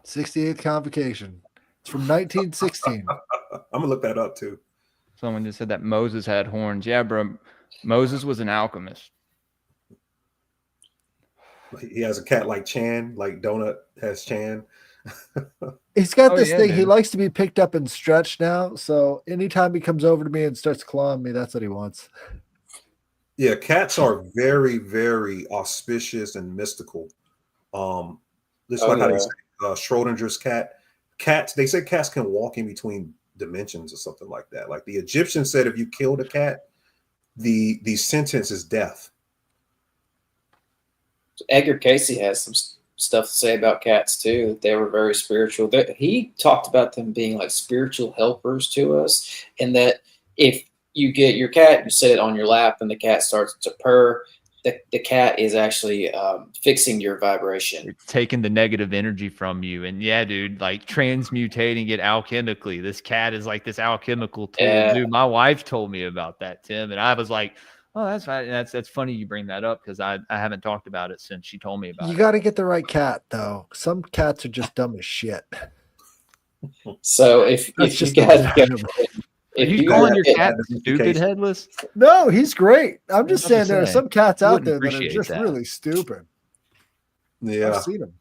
68th Convocation. It's from 1916. I'm gonna look that up too. someone just said that Moses had horns. Yeah, bro. Moses was an alchemist. He has a cat like Chan, like Donut has Chan. He's got this thing. dude. He likes to be picked up and stretched now. So anytime he comes over to me and starts clawing me, that's what he wants. Yeah, cats are very, very auspicious and mystical. This is like how they say Schrodinger's cat. Cats, they say cats can walk in between dimensions or something like that. Like the Egyptians said, if you killed a cat, the sentence is death. Edgar Casey has some stuff to say about cats too. They were very spiritual. He talked about them being like spiritual helpers to us, and that if you get your cat, you set it on your lap, and the cat starts to purr, the cat is actually fixing your vibration. It's taking the negative energy from you. And yeah, dude, like transmutating it alchemically. This cat is like this alchemical tool. Yeah. Dude, my wife told me about that, Tim. And I was like, oh, that's right. That's funny you bring that up because I haven't talked about it since she told me about it. You got to get the right cat, though. Some cats are just dumb as shit. So if you guys get Are you calling your cat stupid, Headless? No, he's great. I'm just I was saying about to there are say, some cats out wouldn't there that are appreciate just that. really stupid. Yeah. I've seen them.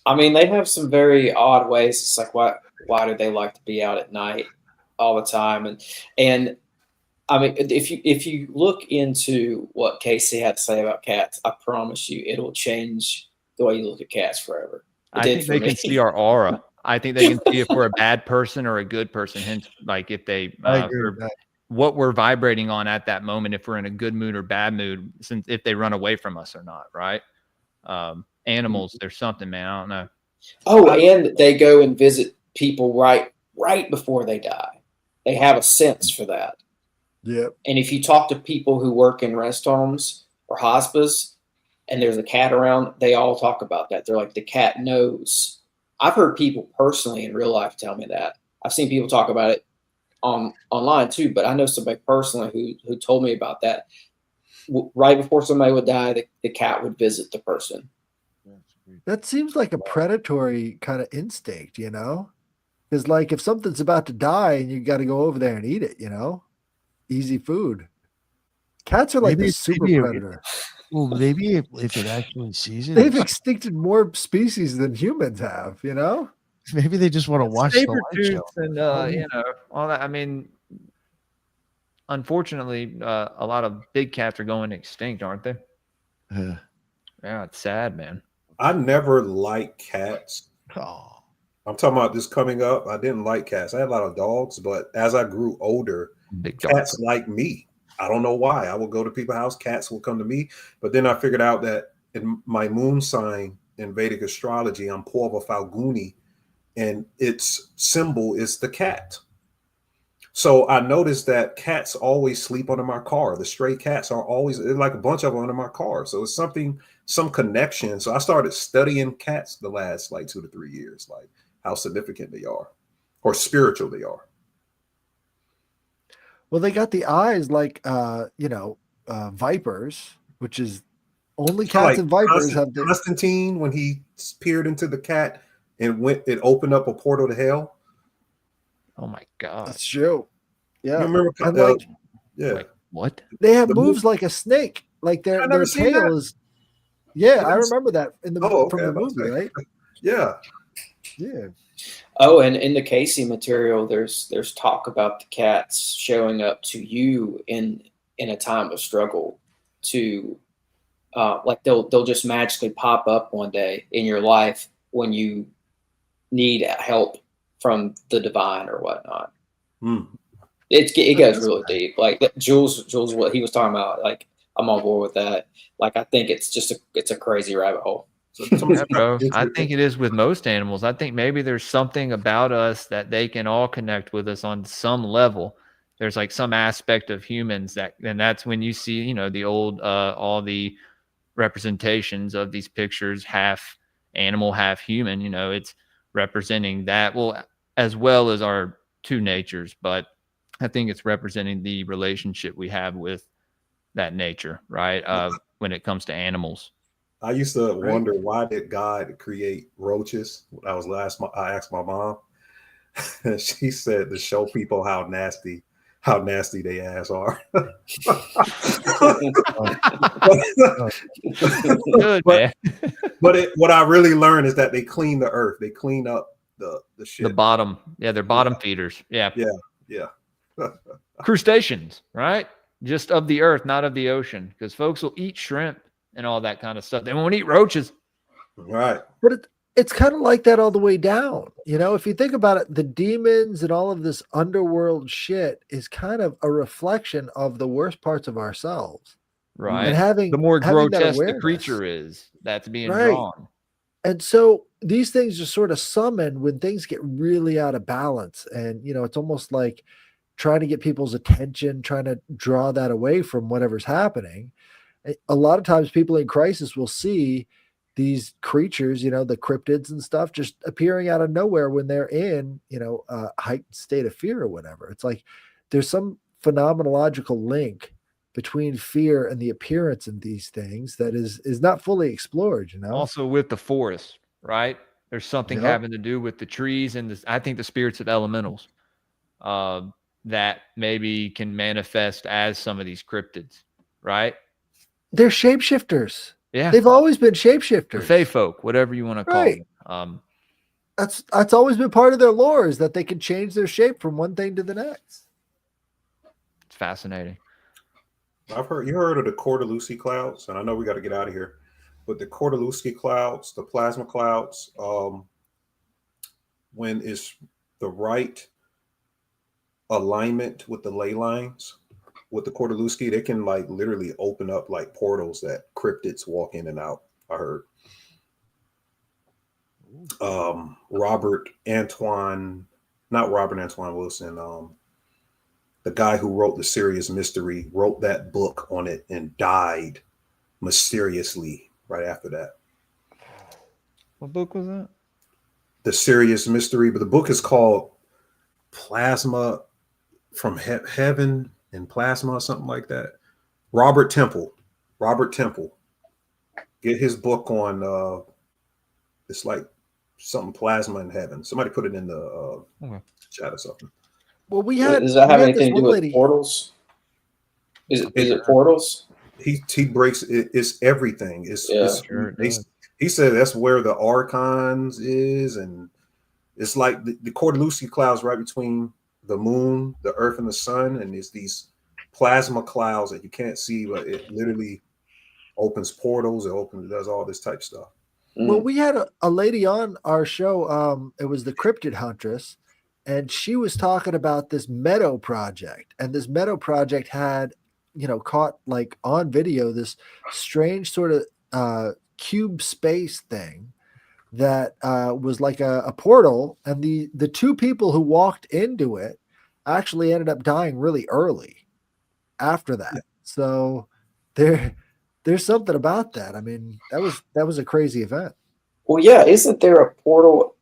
I mean, they have some very odd ways. It's like, why do they like to be out at night? all the time. And I mean, if you look into what Casey had to say about cats, I promise you, it'll change the way you look at cats forever. I think they can see our aura. I think they can see if we're a bad person or a good person. Hence, like if they, I agree with that. what we're vibrating on at that moment, if we're in a good mood or bad mood, since if they run away from us or not, right? Animals, there's something, man. I don't know. Oh, and they go and visit people right before they die. They have a sense for that. Yep. And if you talk to people who work in rest homes or hospice and there's a cat around, they all talk about that. They're like, the cat knows. I've heard people personally in real life tell me that. I've seen people talk about it online too, but I know somebody personally who told me about that. Right before somebody would die, the cat would visit the person. That seems like a predatory kind of instinct, you know? Because like if something's about to die and you got to go over there and eat it, you know? Easy food. Cats are like the super predator. Well, maybe if it actually sees it, They've extincted more species than humans have, you know? maybe they just want to watch the live show. And you know, all that. I mean, unfortunately, a lot of big cats are going extinct, aren't they? Yeah, it's sad, man. I never liked cats. Oh. I'm talking about this coming up. I didn't like cats. I had a lot of dogs, but as I grew older, cats like me. I don't know why. I would go to people's house, cats will come to me. But then I figured out that in my moon sign in Vedic astrology, I'm Purva Falguni, and its symbol is the cat. So I noticed that cats always sleep under my car. The stray cats are always, like a bunch of them under my car. So it's some connection. So I started studying cats the last like 2 to 3 years, like how significant they are or spiritual they are. Well, they got the eyes like, vipers, which is only cats like and vipers have the. Constantine, when he peered into the cat and it opened up a portal to hell. Oh my God. That's true. Yeah. You remember? Yeah. Like, what? They have moves like a snake. Like their tail is. Yeah, I remember that from the movie, right? Yeah. Yeah. Oh, and in the Casey material, there's talk about the cats showing up to you in a time of struggle to like they'll just magically pop up one day in your life when you need help from the divine or whatnot. It goes really deep. Like Jules, what he was talking about, like I'm on board with that. Like I think it's a crazy rabbit hole. Yeah, bro. I think it is with most animals. I think maybe there's something about us that they can all connect with us on some level. There's like some aspect of humans and that's when you see, you know, the old, all the representations of these pictures, half animal, half human, you know, it's representing that. Well, as well as our two natures, but I think it's representing the relationship we have with that nature, right? When it comes to animals. I used to wonder, why did God create roaches? I asked my mom. She said to show people how nasty they ass are. Good, man. But what I really learned is that they clean the earth. They clean up the shit. The bottom. Yeah, they're bottom feeders. Yeah. Yeah. Crustaceans, right? Just of the earth, not of the ocean. Because folks will eat shrimp and all that kind of stuff. They won't eat roaches. Right. But it's kind of like that all the way down. You know, if you think about it, the demons and all of this underworld shit is kind of a reflection of the worst parts of ourselves. Right. And the more grotesque the creature is, that's being drawn. And so these things are sort of summoned when things get really out of balance. And, you know, it's almost like trying to get people's attention, trying to draw that away from whatever's happening. A lot of times people in crisis will see these creatures, you know, the cryptids and stuff just appearing out of nowhere when they're in, you know, a heightened state of fear or whatever. It's like there's some phenomenological link between fear and the appearance of these things that is not fully explored, you know. Also with the forest, right? There's something having to do with the trees and I think the spirits of elementals that maybe can manifest as some of these cryptids, right? They're shapeshifters. Yeah. They've always been shapeshifters. The fae folk, whatever you want to call them. That's always been part of their lore, is that they can change their shape from one thing to the next. It's fascinating. You heard of the Cordalusi clouds, and I know we got to get out of here, but the Cordalusi clouds, the plasma clouds, when it's the right alignment with the ley lines with the Cordalusi, they can like literally open up like portals that cryptids walk in and out. I heard. Not Robert Antoine Wilson, the guy who wrote The Serious Mystery, wrote that book on it and died mysteriously right after that. What book was that? The Serious Mystery, but the book is called Plasma from Heaven and Plasma or something like that. Robert Temple. Get his book on it's like something Plasma in Heaven. Somebody put it in the chat or something. Well, does that have anything to do with portals? Is it portals? He breaks it. It's everything. He said that's where the archons is, and it's like the Cordalusi clouds right between the moon, the earth, and the sun, and it's these plasma clouds that you can't see, but it literally opens portals. It does all this type stuff. Well, we had a lady on our show. It was the Cryptid Huntress, and she was talking about this Meadow project. And this Meadow project had, caught like on video this strange sort of cube space thing that was like a portal. And the two people who walked into it actually ended up dying really early after that. So there's something about that. I mean, that was a crazy event. Well, yeah, isn't there a portal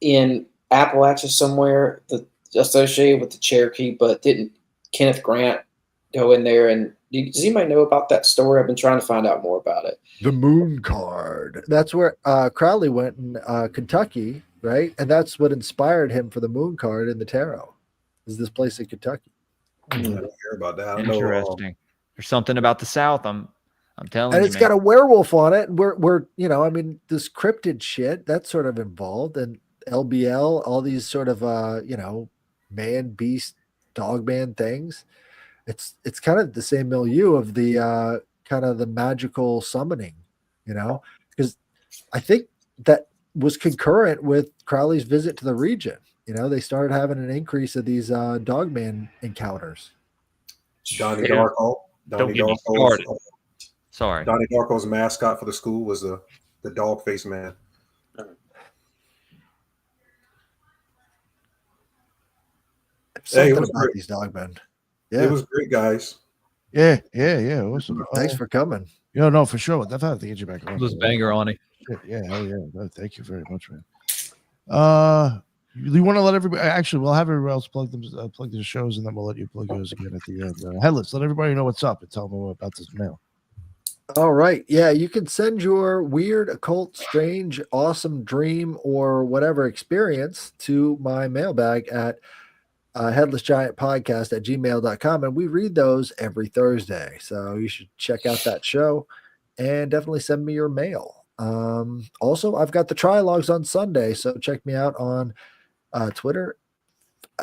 in Appalachia somewhere associated with the Cherokee? But didn't Kenneth Grant go in there? And does anybody know about that story? I've been trying to find out more about it. The Moon Card. That's where Crowley went in Kentucky, right? And that's what inspired him for the Moon Card in the tarot. Is this place in Kentucky? I don't hear about that. Interesting. There's something about the South. I'm telling you, and it's got a werewolf on it. And we're this cryptid shit that's sort of involved, and LBL, all these sort of man, beast, dog man things. It's kind of the same milieu of the kind of the magical summoning, because I think that was concurrent with Crowley's visit to the region. They started having an increase of these dog man encounters. Donnie Darko. Sorry. Donnie Darko's mascot for the school was the dog face man. Something about these dog men. Yeah. It was great, guys. Yeah. Awesome. Thanks for coming. No, for sure. We'll definitely have to get you back on. Let's banger on it. Yeah, hell yeah. No, thank you very much, man. You want to let everybody? Actually, we'll have everybody else plug the shows, and then we'll let you plug yours again at the end. Headless, let everybody know what's up and tell them about this mail. All right. Yeah, you can send your weird, occult, strange, awesome dream or whatever experience to my mailbag at headlessgiantpodcast@gmail.com, and we read those every Thursday. So you should check out that show and definitely send me your mail. Also, I've got the trilogues on Sunday, so check me out on Twitter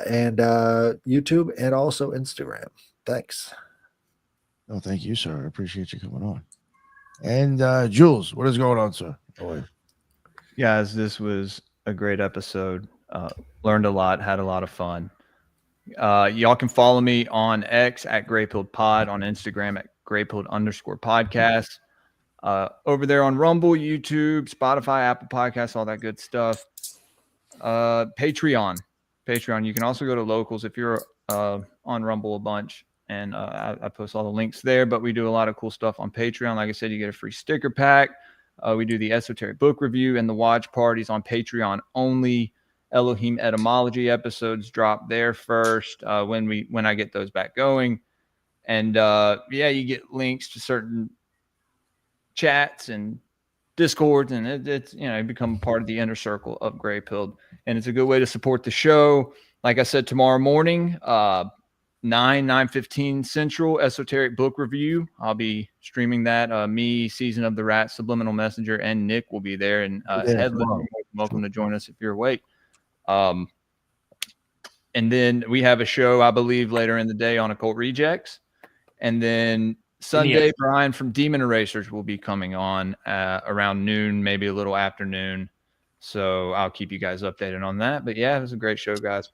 and YouTube and also Instagram. Thanks. Oh, thank you, sir. I appreciate you coming on. And Jules, what is going on, sir? Guys, this was a great episode. Learned a lot, had a lot of fun. Y'all can follow me on X at greypilledpod, on Instagram at greypilled_podcast. Over there on Rumble, YouTube, Spotify, Apple Podcasts, all that good stuff. Patreon. You can also go to Locals if you're on Rumble a bunch. And I post all the links there, but we do a lot of cool stuff on Patreon. Like I said, you get a free sticker pack. We do the esoteric book review and the watch parties on Patreon only. Elohim etymology episodes drop there first when I get those back going. And you get links to certain chats and discords, and it's become part of the inner circle of Grey Pilled. And it's a good way to support the show. Like I said, tomorrow morning, 9:15 Central, esoteric book review. I'll be streaming that. Me, Season of the Rat, Subliminal Messenger, and Nick will be there. And Headless welcome to join us if you're awake. And then we have a show, I believe, later in the day on Occult Rejects. And then Sunday, Brian from Demon Erasers will be coming on around noon, maybe a little afternoon. So I'll keep you guys updated on that. But yeah, it was a great show, guys.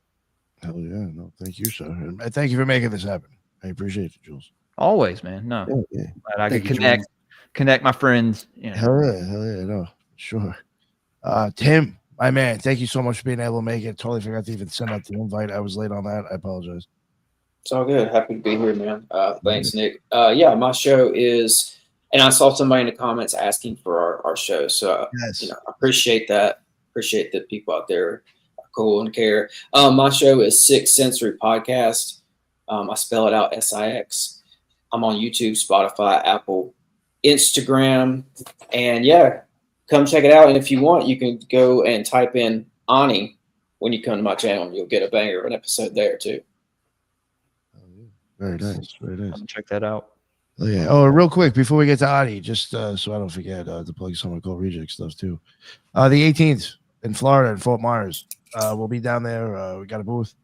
Hell yeah. No, thank you, sir. And thank you for making this happen. I appreciate it, Jules. Always, man. No. Yeah. Glad I could connect my friends. You know. Hell yeah. No, sure. Tim, my man, thank you so much for being able to make it. Totally forgot to even send out the invite. I was late on that. I apologize. It's all good. Happy to be here, man. Thanks, Nick. Yeah, my show is, and I saw somebody in the comments asking for our show. So, yes. I appreciate that. Appreciate that people out there are cool and care. My show is Sixth Sensory Podcast. I spell it out SIX. I'm on YouTube, Spotify, Apple, Instagram, and yeah, come check it out. And if you want, you can go and type in Ani when you come to my channel, and you'll get a banger of an episode there too. Very nice. Very nice. Check that out. Oh, yeah. Oh, real quick before we get to Ani, just so I don't forget to plug some Occult Reject stuff too. The 18th in Florida, in Fort Myers, we'll be down there. We got a booth.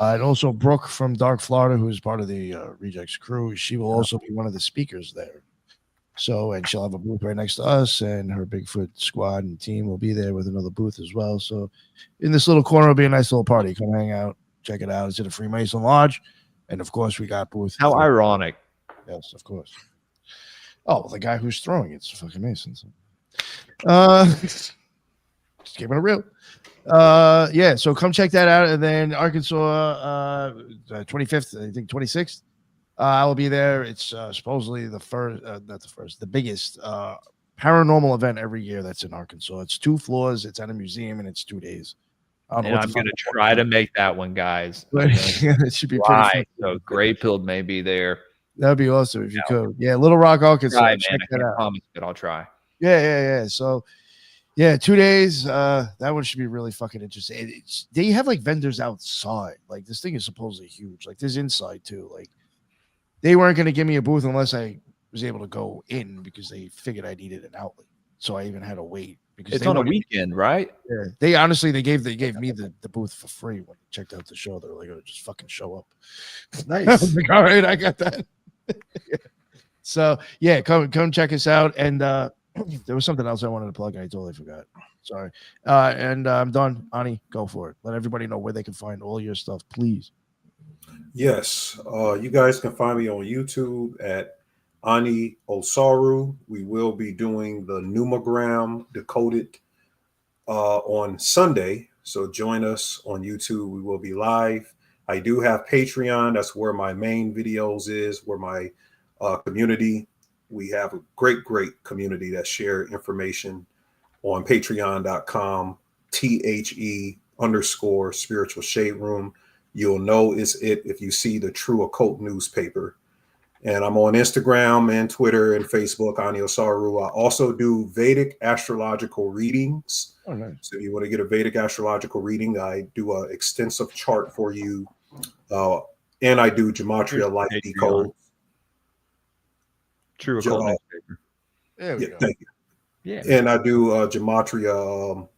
And also Brooke from Dark Florida, who is part of the Rejects crew, she will also be one of the speakers there. So, and she'll have a booth right next to us, and her Bigfoot squad and team will be there with another booth as well. So, in this little corner will be a nice little party. Come hang out, check it out. It's at a Freemason Lodge, and of course, we got booth. How ironic! Yes, of course. Oh, well, the guy who's throwing it's fucking Mason. So. Just keeping it real. Yeah, so come check that out. And then Arkansas, 25th, I think 26th. I will be there. It's supposedly the biggest paranormal event every year that's in Arkansas. It's 2 floors, it's at a museum, and it's 2 days. I'm going to try to make that one, guys. It should be pretty fun. So Gray Pilled may be there. That'd be awesome if you could. Yeah, Little Rock, Arkansas. Check that out. Promise, but I'll try. Yeah. So, yeah, 2 days. That one should be really fucking interesting. They have like vendors outside. Like this thing is supposedly huge. Like there's inside too. Like they weren't going to give me a booth unless I was able to go in because they figured I needed an outlet. So I even had to wait because it's on a weekend, right? Yeah. They honestly they gave me the booth for free when I checked out the show. They were like, "Oh, just fucking show up." Nice. I was like, all right, I got that. Yeah. So yeah, come check us out. And there was something else I wanted to plug and I totally forgot. Sorry. And I'm done. Ani, go for it. Let everybody know where they can find all your stuff, please. Yes. You guys can find me on YouTube at Ani Osaru. We will be doing the Numogram Decoded on Sunday. So join us on YouTube. We will be live. I do have Patreon. That's where my main videos is, where my community. We have a great community that share information on patreon.com, THE_spiritual shade room. You'll know it's it if you see the True Occult newspaper. And I'm on Instagram and Twitter and Facebook, Ani Osaru. I also do Vedic astrological readings. Oh, nice. So if you want to get a Vedic astrological reading, I do an extensive chart for you. And I do Gematria Life Decode. True Occult newspaper. There we go. Thank you. Yeah. And I do Gematria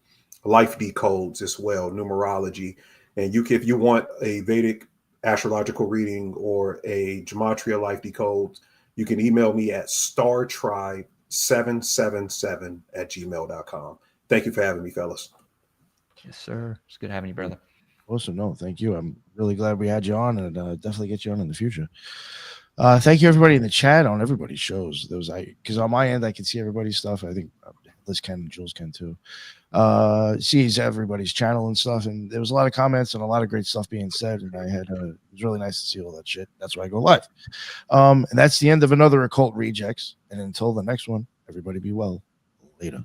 Life Decodes as well, numerology. And if you want a Vedic astrological reading or a Gematria Life Decode, you can email me at startribe777@gmail.com. Thank you for having me, fellas. Yes, sir. It's good having you, brother. Awesome. No, thank you. I'm really glad we had you on, and definitely get you on in the future. Thank you, everybody in the chat on everybody's shows. There was because on my end I can see everybody's stuff. I think Liz can and Jules can too. Sees everybody's channel and stuff, and there was a lot of comments and a lot of great stuff being said. And I had it was really nice to see all that shit. That's why I go live. And that's the end of another Occult Rejects. And until the next one, everybody be well. Later.